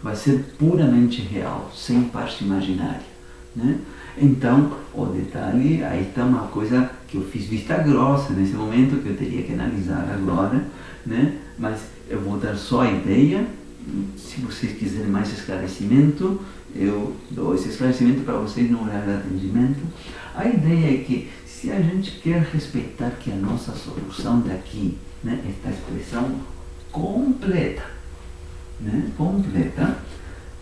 vai ser puramente real, sem parte imaginária, né? Então, o detalhe, aí está uma coisa que eu fiz vista grossa nesse momento, que eu teria que analisar agora, né? Mas eu vou dar só a ideia. Se vocês quiserem mais esclarecimento, eu dou esse esclarecimento para vocês no horário de atendimento. A ideia é que, se a gente quer respeitar que a nossa solução daqui, né, esta expressão completa, né, completa,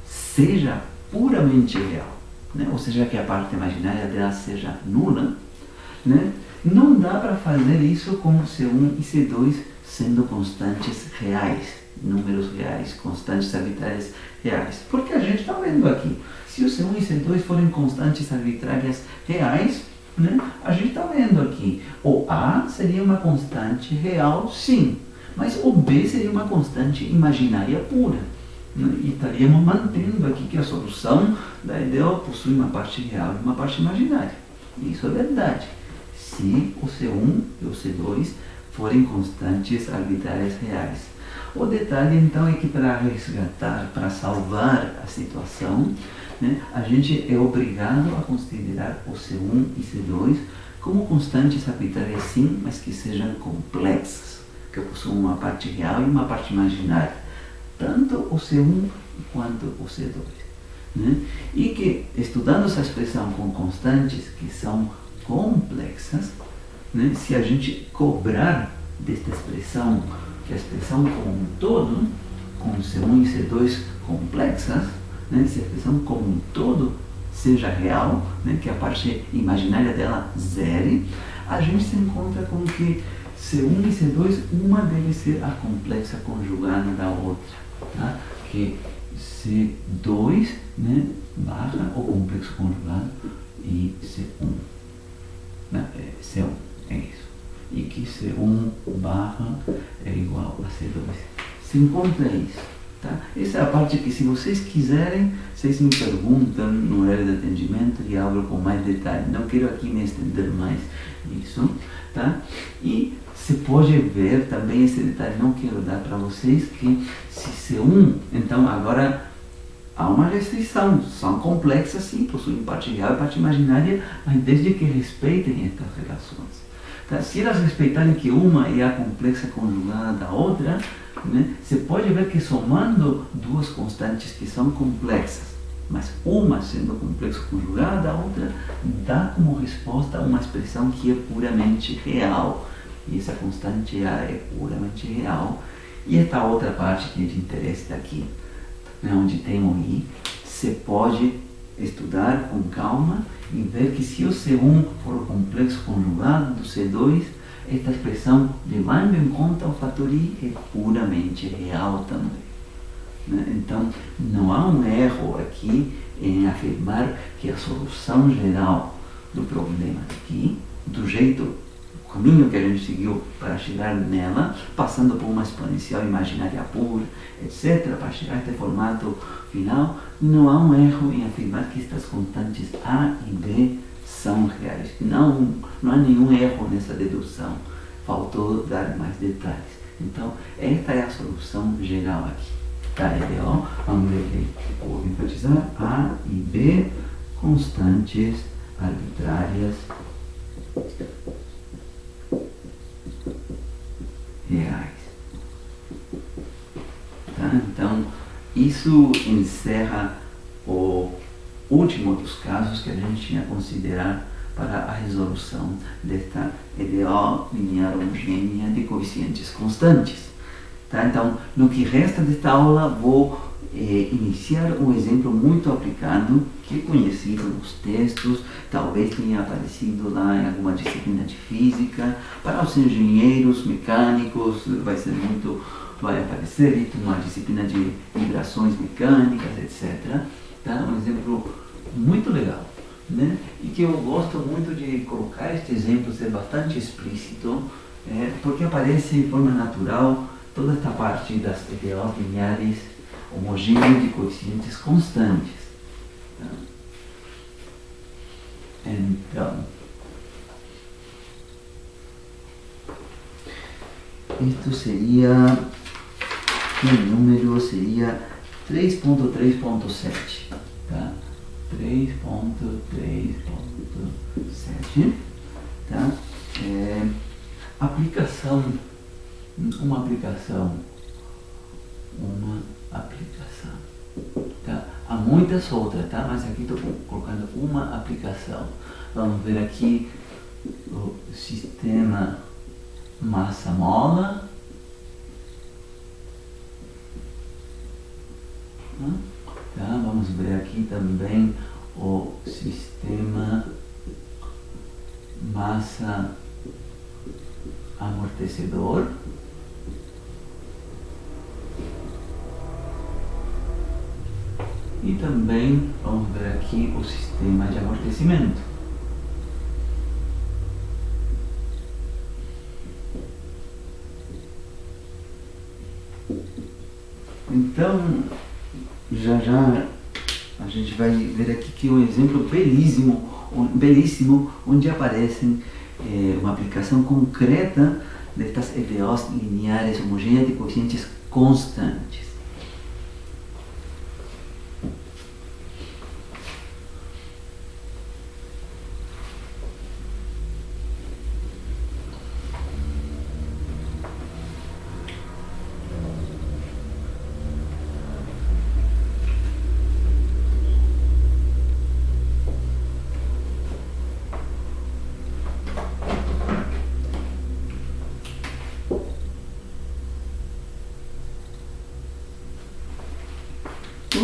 seja puramente real, né, ou seja, que a parte imaginária dela seja nula, né, não dá para fazer isso com C1 e C2 sendo constantes reais, números reais, constantes arbitrárias reais. Porque a gente está vendo aqui, se o C1 e C2 forem constantes arbitrárias reais, né, a gente está vendo aqui, o A seria uma constante real, sim, mas o B seria uma constante imaginária pura. Né, e estaríamos mantendo aqui que a solução da ideia possui uma parte real e uma parte imaginária. Isso é verdade, se o C1 e o C2 forem constantes arbitrárias reais. O detalhe, então, é que para resgatar, para salvar a situação, né, a gente é obrigado a considerar o C1 e C2 como constantes arbitrárias, sim, mas que sejam complexas, que possuam uma parte real e uma parte imaginária, tanto o C1 quanto o C2. Né? E que, estudando essa expressão com constantes que são complexas, né, se a gente cobrar desta expressão, que a expressão como um todo, com C1 e C2 complexas, né, se a expressão como um todo seja real, né, que a parte imaginária dela zere, a gente se encontra com que C1 e C2, uma deve ser a complexa conjugada da outra, tá? Que C2, né, barra o complexo conjugado e C1, né, C1, é isso. E que C1 barra é igual a C2. Se encontra isso, tá? Essa é a parte que, se vocês quiserem, vocês me perguntam no horário de atendimento e abro com mais detalhe. Não quero aqui me estender mais nisso, tá? E se pode ver também esse detalhe, não quero dar para vocês, que se C1, então agora há uma restrição, são complexas sim, possuem parte real e parte imaginária, mas desde que respeitem estas relações. Tá? Se elas respeitarem que uma é a complexa conjugada da outra, né, você pode ver que somando duas constantes que são complexas, mas uma sendo complexo conjugada, a outra dá como resposta uma expressão que é puramente real. E essa constante A é puramente real. E esta outra parte que é de interesse daqui, né, onde tem o I, você pode estudar com calma e ver que se o C1 for o complexo conjugado do C2, esta expressão, levando em conta o fator I, é puramente real também. Né? Então, não há um erro aqui em afirmar que a solução geral do problema aqui, do jeito, o caminho que a gente seguiu para chegar nela, passando por uma exponencial imaginária pura, etc., para chegar até formato final, não há um erro em afirmar que estas constantes A e B são reais. Não há nenhum erro nessa dedução. Faltou dar mais detalhes. Então, esta é a solução geral aqui. Tá, EDO, vamos ver aqui. Vou enfatizar A e B, constantes arbitrárias reais. Tá? Então, isso encerra o último dos casos que a gente tinha a considerar para a resolução desta EDO linear homogênea de coeficientes constantes. Tá? Então, no que resta desta aula, vou iniciar um exemplo muito aplicado, que é conhecido nos textos, talvez tenha aparecido lá em alguma disciplina de física. Para os engenheiros mecânicos, vai aparecer uma disciplina de vibrações mecânicas, etc. Tá? Um exemplo muito legal, né? E que eu gosto muito de colocar este exemplo, ser bastante explícito, porque aparece de forma natural toda esta parte das EDOs lineares homogêneas de coeficientes constantes. Tá? Então, isto seria, o número seria 3.3.7, tá? 3.3.7, tá? Aplicação, tá? Há muitas outras, tá? Mas aqui estou colocando uma aplicação. Vamos ver aqui o sistema massa-mola. Tá? Vamos ver aqui também o sistema massa-amortecedor. E também vamos ver aqui o sistema de amortecimento. Então, já a gente vai ver aqui que um exemplo belíssimo, onde aparecem uma aplicação concreta destas EDOs lineares homogêneas de coeficientes constantes.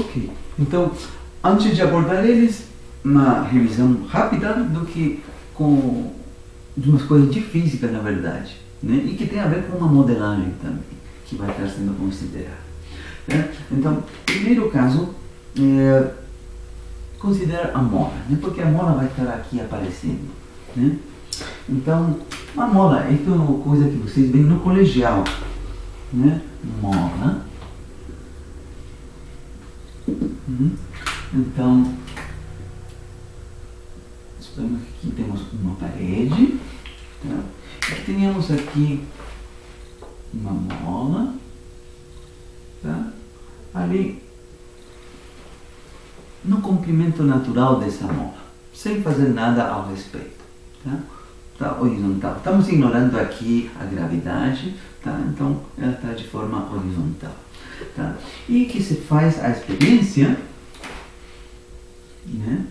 Ok. Então, antes de abordar eles, uma revisão rápida do que de umas coisas de física, na verdade, né? E que tem a ver com uma modelagem também, que vai estar sendo considerada. Né? Então, primeiro caso, considera a mola, né? Porque a mola vai estar aqui aparecendo. Né? Então, a mola, isso é uma coisa que vocês veem no colegial. Né? Mola. Então, suponhamos que aqui temos uma parede, tá? E temos aqui uma mola, tá? Ali no comprimento natural dessa mola, sem fazer nada ao respeito, tá? Tá horizontal. Estamos ignorando aqui a gravidade, tá? Então ela está de forma horizontal, tá? E que se faz a experiência, né,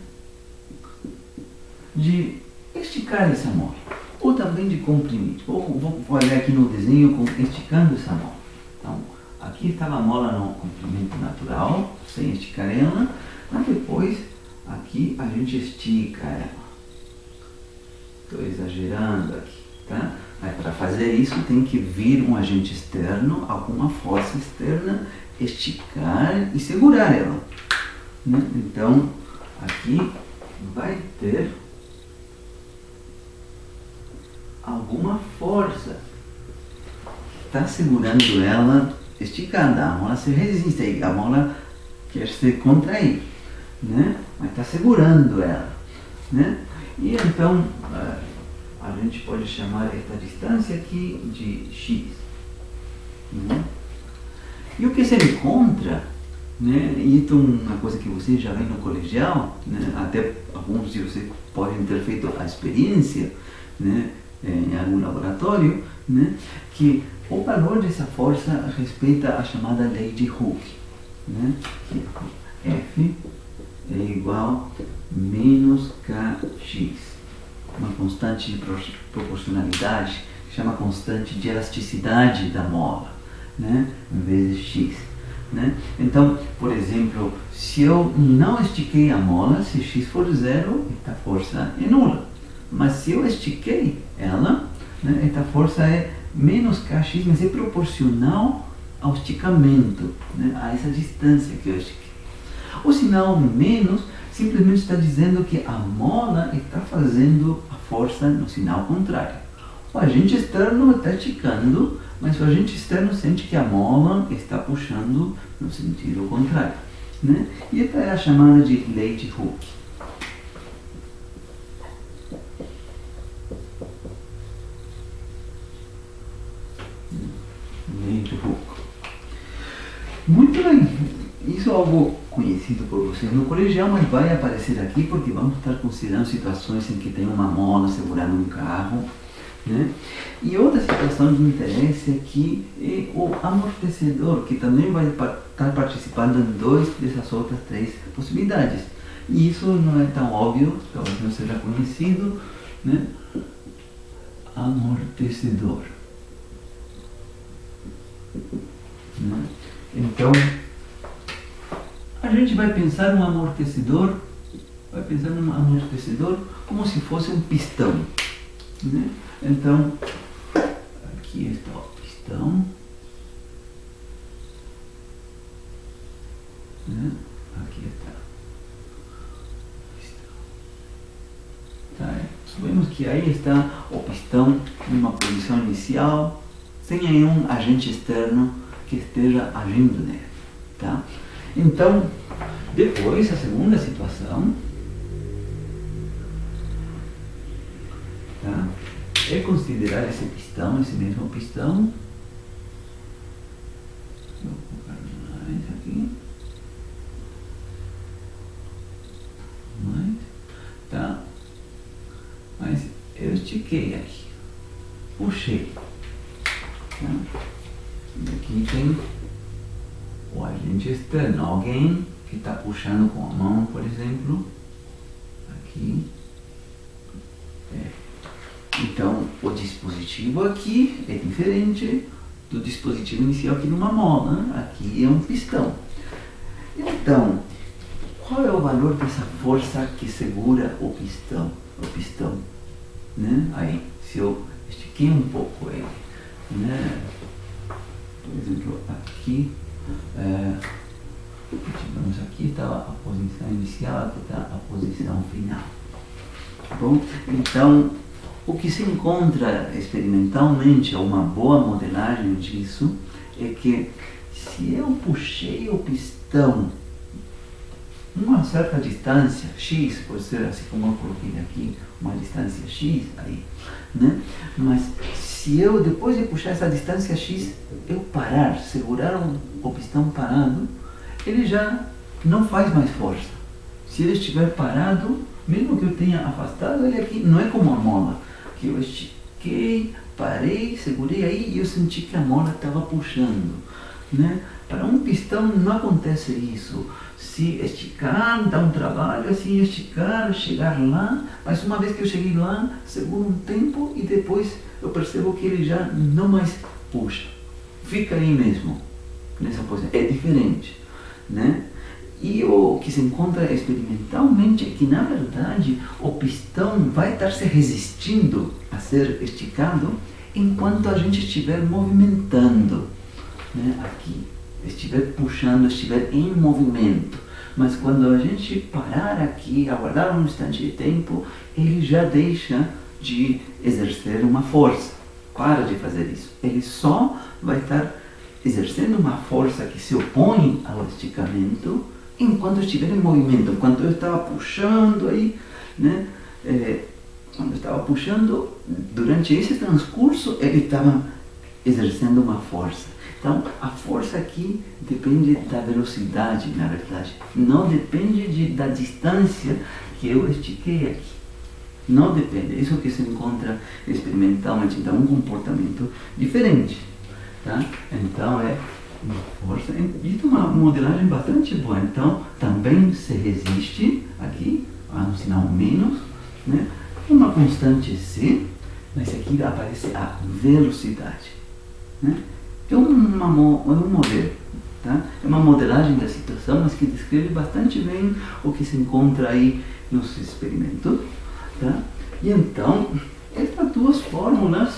de esticar essa mola, ou também de comprimir. Vou olhar aqui no desenho esticando essa mola. Então, aqui estava a mola no comprimento natural, sem esticar ela, mas depois aqui a gente estica ela. Estou exagerando aqui, tá? Mas para fazer isso tem que vir um agente externo, alguma força externa, esticar e segurar ela. Né? Então, aqui vai ter alguma força que está segurando ela esticada. A mola se resiste, a mola quer se contrair, né? Mas está segurando ela, né? E então a gente pode chamar esta distância aqui de x. Né? E o que se encontra, né? E isso é uma coisa que vocês já veem no colegial, né? Até alguns de vocês podem ter feito a experiência, né? Em algum laboratório, né? Que o valor dessa força respeita a chamada lei de Hooke, né? Que F é igual a menos kx, uma constante de proporcionalidade que chama constante de elasticidade da mola, né? Vezes x. Né? Então, por exemplo, se eu não estiquei a mola, se x for zero, esta força é nula. Mas se eu estiquei ela, né, esta força é menos kx, mas é proporcional ao esticamento, né, a essa distância que eu estiquei. O sinal menos simplesmente está dizendo que a mola está fazendo a força no sinal contrário. O agente externo está esticando, mas o agente externo sente que a mola está puxando no sentido contrário. Né? E esta é a chamada de lei de Hooke. Lei de Hooke. Muito bem. Isso é algo conhecido por vocês no colegial, mas vai aparecer aqui porque vamos estar considerando situações em que tem uma mola segurando um carro. Né? E outra situação de interesse aqui é o amortecedor, que também vai estar participando em duas dessas outras três possibilidades. E isso não é tão óbvio, talvez não seja conhecido, né? Amortecedor. Né? Então, a gente vai pensar num amortecedor como se fosse um pistão. Né? Então, aqui está o pistão, né? Aqui está o pistão. Tá? Sabemos que aí está o pistão em uma posição inicial, sem nenhum agente externo que esteja agindo nele. Tá? Então, depois, a segunda situação, tá? É considerar esse pistão, esse mesmo pistão. Vou colocar mais aqui. Mais. Tá? Mas eu estiquei aqui. Puxei. Tá? E aqui tem o agente externo. Alguém que está puxando com a mão, por exemplo. Aqui. Então, o dispositivo aqui é diferente do dispositivo inicial aqui numa mola. Aqui é um pistão. E Então, qual é o valor dessa força que segura o pistão? Né? Aí, se eu estiquei um pouco ele, né? Por exemplo, aqui, digamos, aqui estava a posição inicial, aqui está a posição final. Bom, então, o que se encontra experimentalmente, uma boa modelagem disso, é que se eu puxei o pistão uma certa distância, x, pode ser assim como eu coloquei aqui, uma distância x aí, né? Mas se eu, depois de puxar essa distância x, eu parar, segurar o pistão parado, ele já não faz mais força. Se ele estiver parado, mesmo que eu tenha afastado ele aqui, não é como a mola, que eu estiquei, parei, segurei aí e eu senti que a mola estava puxando, né? Para um pistão não acontece isso. Se esticar, dá um trabalho, assim, esticar, chegar lá, mas uma vez que eu cheguei lá, seguro um tempo e depois eu percebo que ele já não mais puxa. Fica aí mesmo, nessa posição. É diferente, né? E o que se encontra experimentalmente é que, na verdade, o pistão vai estar se resistindo a ser esticado enquanto a gente estiver movimentando, né? Aqui, estiver puxando, estiver em movimento. Mas quando a gente parar aqui, aguardar um instante de tempo, ele já deixa de exercer uma força. Para de fazer isso. Ele só vai estar exercendo uma força que se opõe ao esticamento enquanto estiver em movimento. Enquanto eu estava puxando aí, né? Quando eu estava puxando, durante esse transcurso, ele estava exercendo uma força. Então, a força aqui depende da velocidade, na verdade. Não depende da distância que eu estiquei aqui. Não depende. Isso que se encontra experimentalmente. Então, um comportamento diferente. Tá? Então, é uma força. Isso é uma modelagem bastante boa. Então, também se resiste aqui, há um sinal menos, né? Uma constante C, mas aqui aparece a velocidade, né? É um modelo, tá? É uma modelagem da situação, mas que descreve bastante bem o que se encontra aí nos experimentos, tá? E então, essas duas fórmulas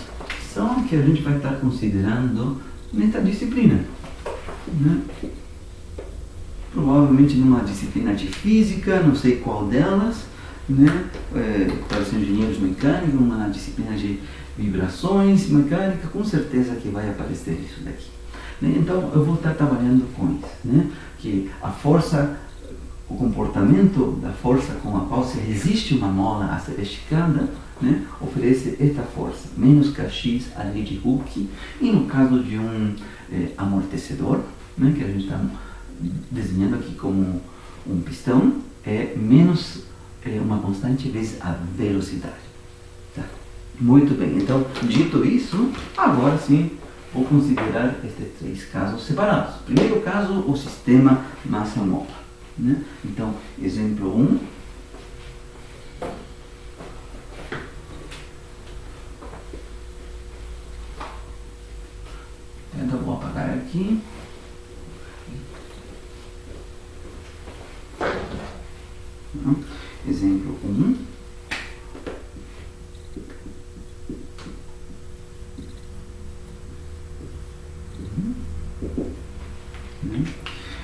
são as que a gente vai estar considerando nesta disciplina, né? Provavelmente numa disciplina de física, não sei qual delas, né? Para os engenheiros mecânicos, uma disciplina de vibrações mecânicas, com certeza que vai aparecer isso daqui, né? Então eu vou estar trabalhando com isso, né? Que a força, o comportamento da força com a qual se resiste uma mola a ser esticada, né? Oferece esta força, menos kx, a lei de Hooke, e no caso de um amortecedor, né? Que a gente está desenhando aqui como um pistão, é menos uma constante vezes a velocidade. Tá? Muito bem, então, dito isso, agora sim vou considerar estes três casos separados. Primeiro caso, o sistema massa-mola, né? Então, exemplo 1. Então, vou apagar aqui. Exemplo 1.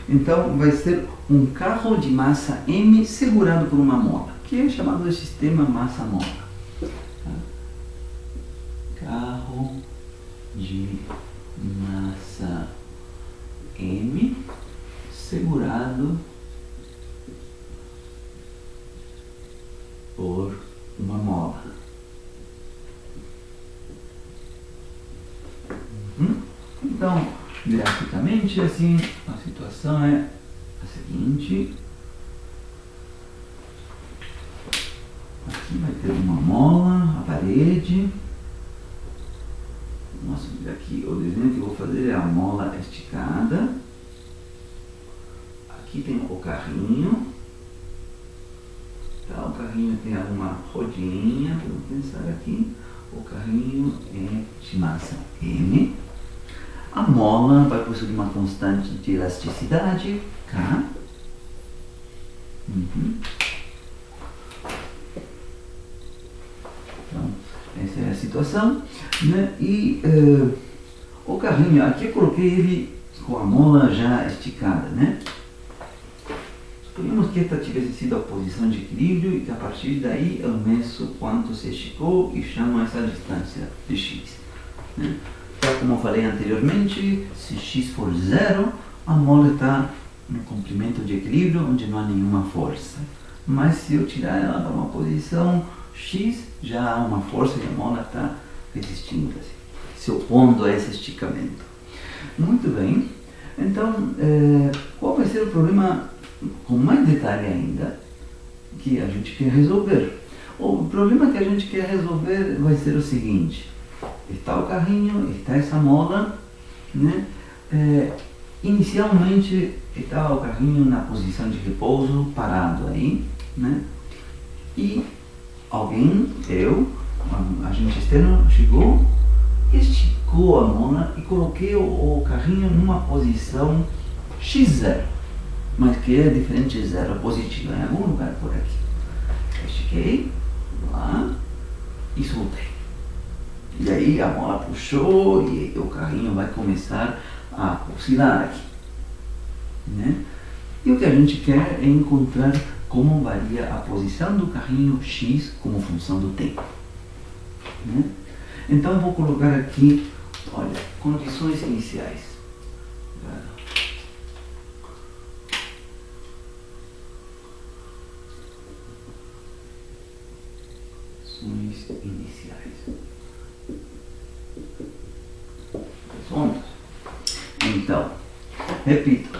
Então, vai ser um carro de massa M segurado por uma mola, que é chamado de sistema massa-mola. Tá? Carro de massa M segurado por uma mola. Então, graficamente, assim, a situação é a seguinte. Aqui vai ter uma mola, a parede. Nossa, aqui o desenho que eu vou fazer é a mola esticada. Aqui tem o carrinho. Tá, o carrinho tem uma rodinha, vamos pensar aqui. O carrinho é de massa M. A mola vai possuir uma constante de elasticidade, K, Então, essa é a situação, né? E o carrinho, aqui eu coloquei ele com a mola já esticada, né? Suponhamos que esta tivesse sido a posição de equilíbrio e que a partir daí eu meço quanto se esticou e chamo essa distância de x, né? Então, como eu falei anteriormente, se x for zero, a mola está no comprimento de equilíbrio onde não há nenhuma força. Mas se eu tirar ela para uma posição x, já há uma força e a mola está resistindo, assim, se opondo a esse esticamento. Muito bem, então qual vai ser o problema com mais detalhe ainda que a gente quer resolver? O problema que a gente quer resolver vai ser o seguinte: está o carrinho, está essa mola, né? Inicialmente estava o carrinho na posição de repouso, parado aí, né? E alguém, a agente externo, chegou, esticou a mola e coloquei o carrinho numa posição x0, mas que é diferente de zero, positiva, em algum lugar por aqui. Estiquei lá e soltei. E aí a mola puxou e o carrinho vai começar a oscilar aqui, né? E o que a gente quer é encontrar como varia a posição do carrinho x como função do tempo, né? Então eu vou colocar aqui, olha, condições iniciais. Condições iniciais. Ondas. Então, repito,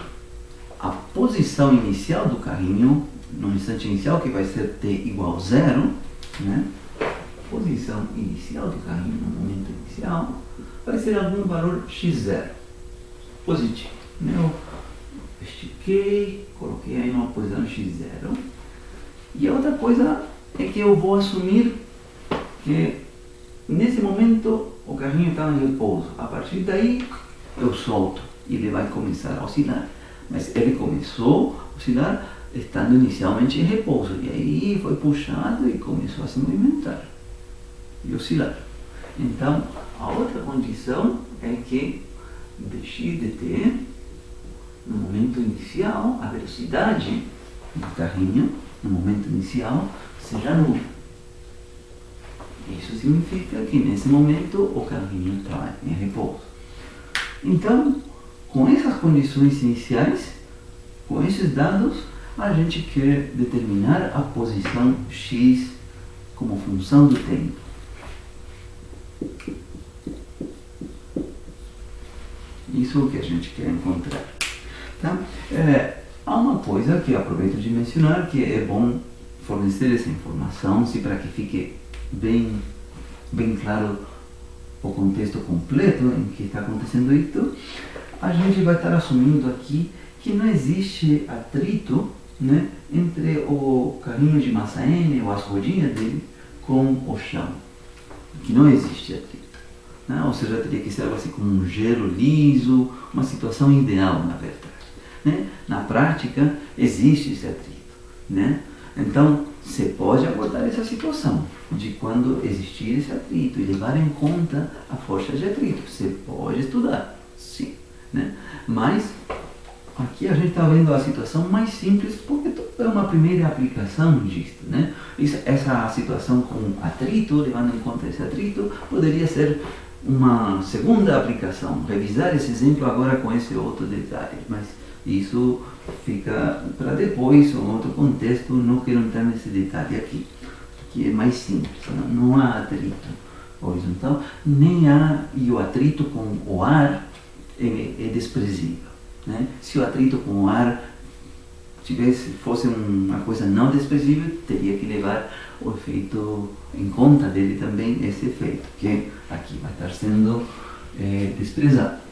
a posição inicial do carrinho, no instante inicial, que vai ser t igual a zero, né? Posição inicial do carrinho no momento inicial vai ser algum valor x0 positivo, né? Eu estiquei, coloquei aí numa posição x0. E a outra coisa é que eu vou assumir que nesse momento o carrinho está em repouso. A partir daí eu solto e ele vai começar a oscilar. Mas ele começou a oscilar estando inicialmente em repouso. E aí foi puxado e começou a se movimentar e oscilar. Então, a outra condição é que dx dt, no momento inicial, a velocidade do carrinho, no momento inicial, seja nula. Isso significa que nesse momento o carrinho está em repouso. Então, com essas condições iniciais, com esses dados, a gente quer determinar a posição x como função do tempo. Isso é o que a gente quer encontrar. Tá? Há uma coisa que eu aproveito de mencionar, que é bom fornecer essa informação, para que fique bem claro o contexto completo em que está acontecendo isso. A gente vai estar assumindo aqui que não existe atrito, né, entre o carrinho de massa M, ou as rodinhas dele, com o chão. Que não existe atrito. Né? Ou seja, teria que ser algo assim como um gelo liso, uma situação ideal, na verdade. Né? Na prática, existe esse atrito. Né? Então, você pode abordar essa situação de quando existir esse atrito e levar em conta a força de atrito. Você pode estudar, sim. Né? Mas, aqui a gente está vendo a situação mais simples, porque é uma primeira aplicação disso. Né? Essa situação com atrito, levando em conta esse atrito, poderia ser uma segunda aplicação. Revisar esse exemplo agora com esse outro detalhe. Mas isso fica para depois, um outro contexto, não quero entrar nesse detalhe aqui, que é mais simples, não há atrito horizontal, nem há, e o atrito com o ar é desprezível. Né? Se o atrito com o ar fosse uma coisa não desprezível, teria que levar o efeito em conta dele também, esse efeito, que aqui vai estar sendo desprezado.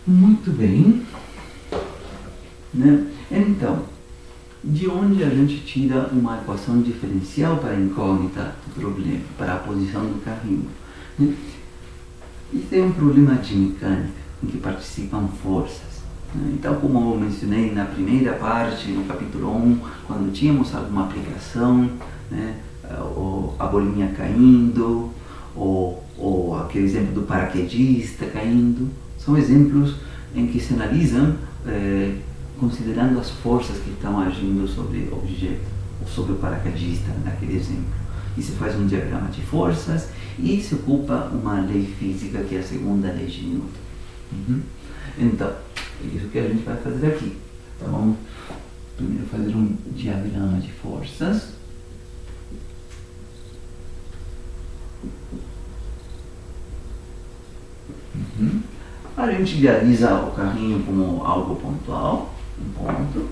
Muito bem, né? Então, de onde a gente tira uma equação diferencial para a incógnita do problema, para a posição do carrinho? Né? Isso é um problema de mecânica, em que participam forças. Então, como eu mencionei na primeira parte, no capítulo 1, quando tínhamos alguma aplicação, né, ou a bolinha caindo, ou aquele exemplo do paraquedista caindo, são exemplos em que se analisam considerando as forças que estão agindo sobre o objeto, ou sobre o paraquedista naquele exemplo. E se faz um diagrama de forças e se ocupa uma lei física, que é a segunda lei de Newton. Então, é isso que a gente vai fazer aqui. Então, vamos primeiro fazer um diagrama de forças. A gente idealiza o carrinho como algo pontual, um ponto.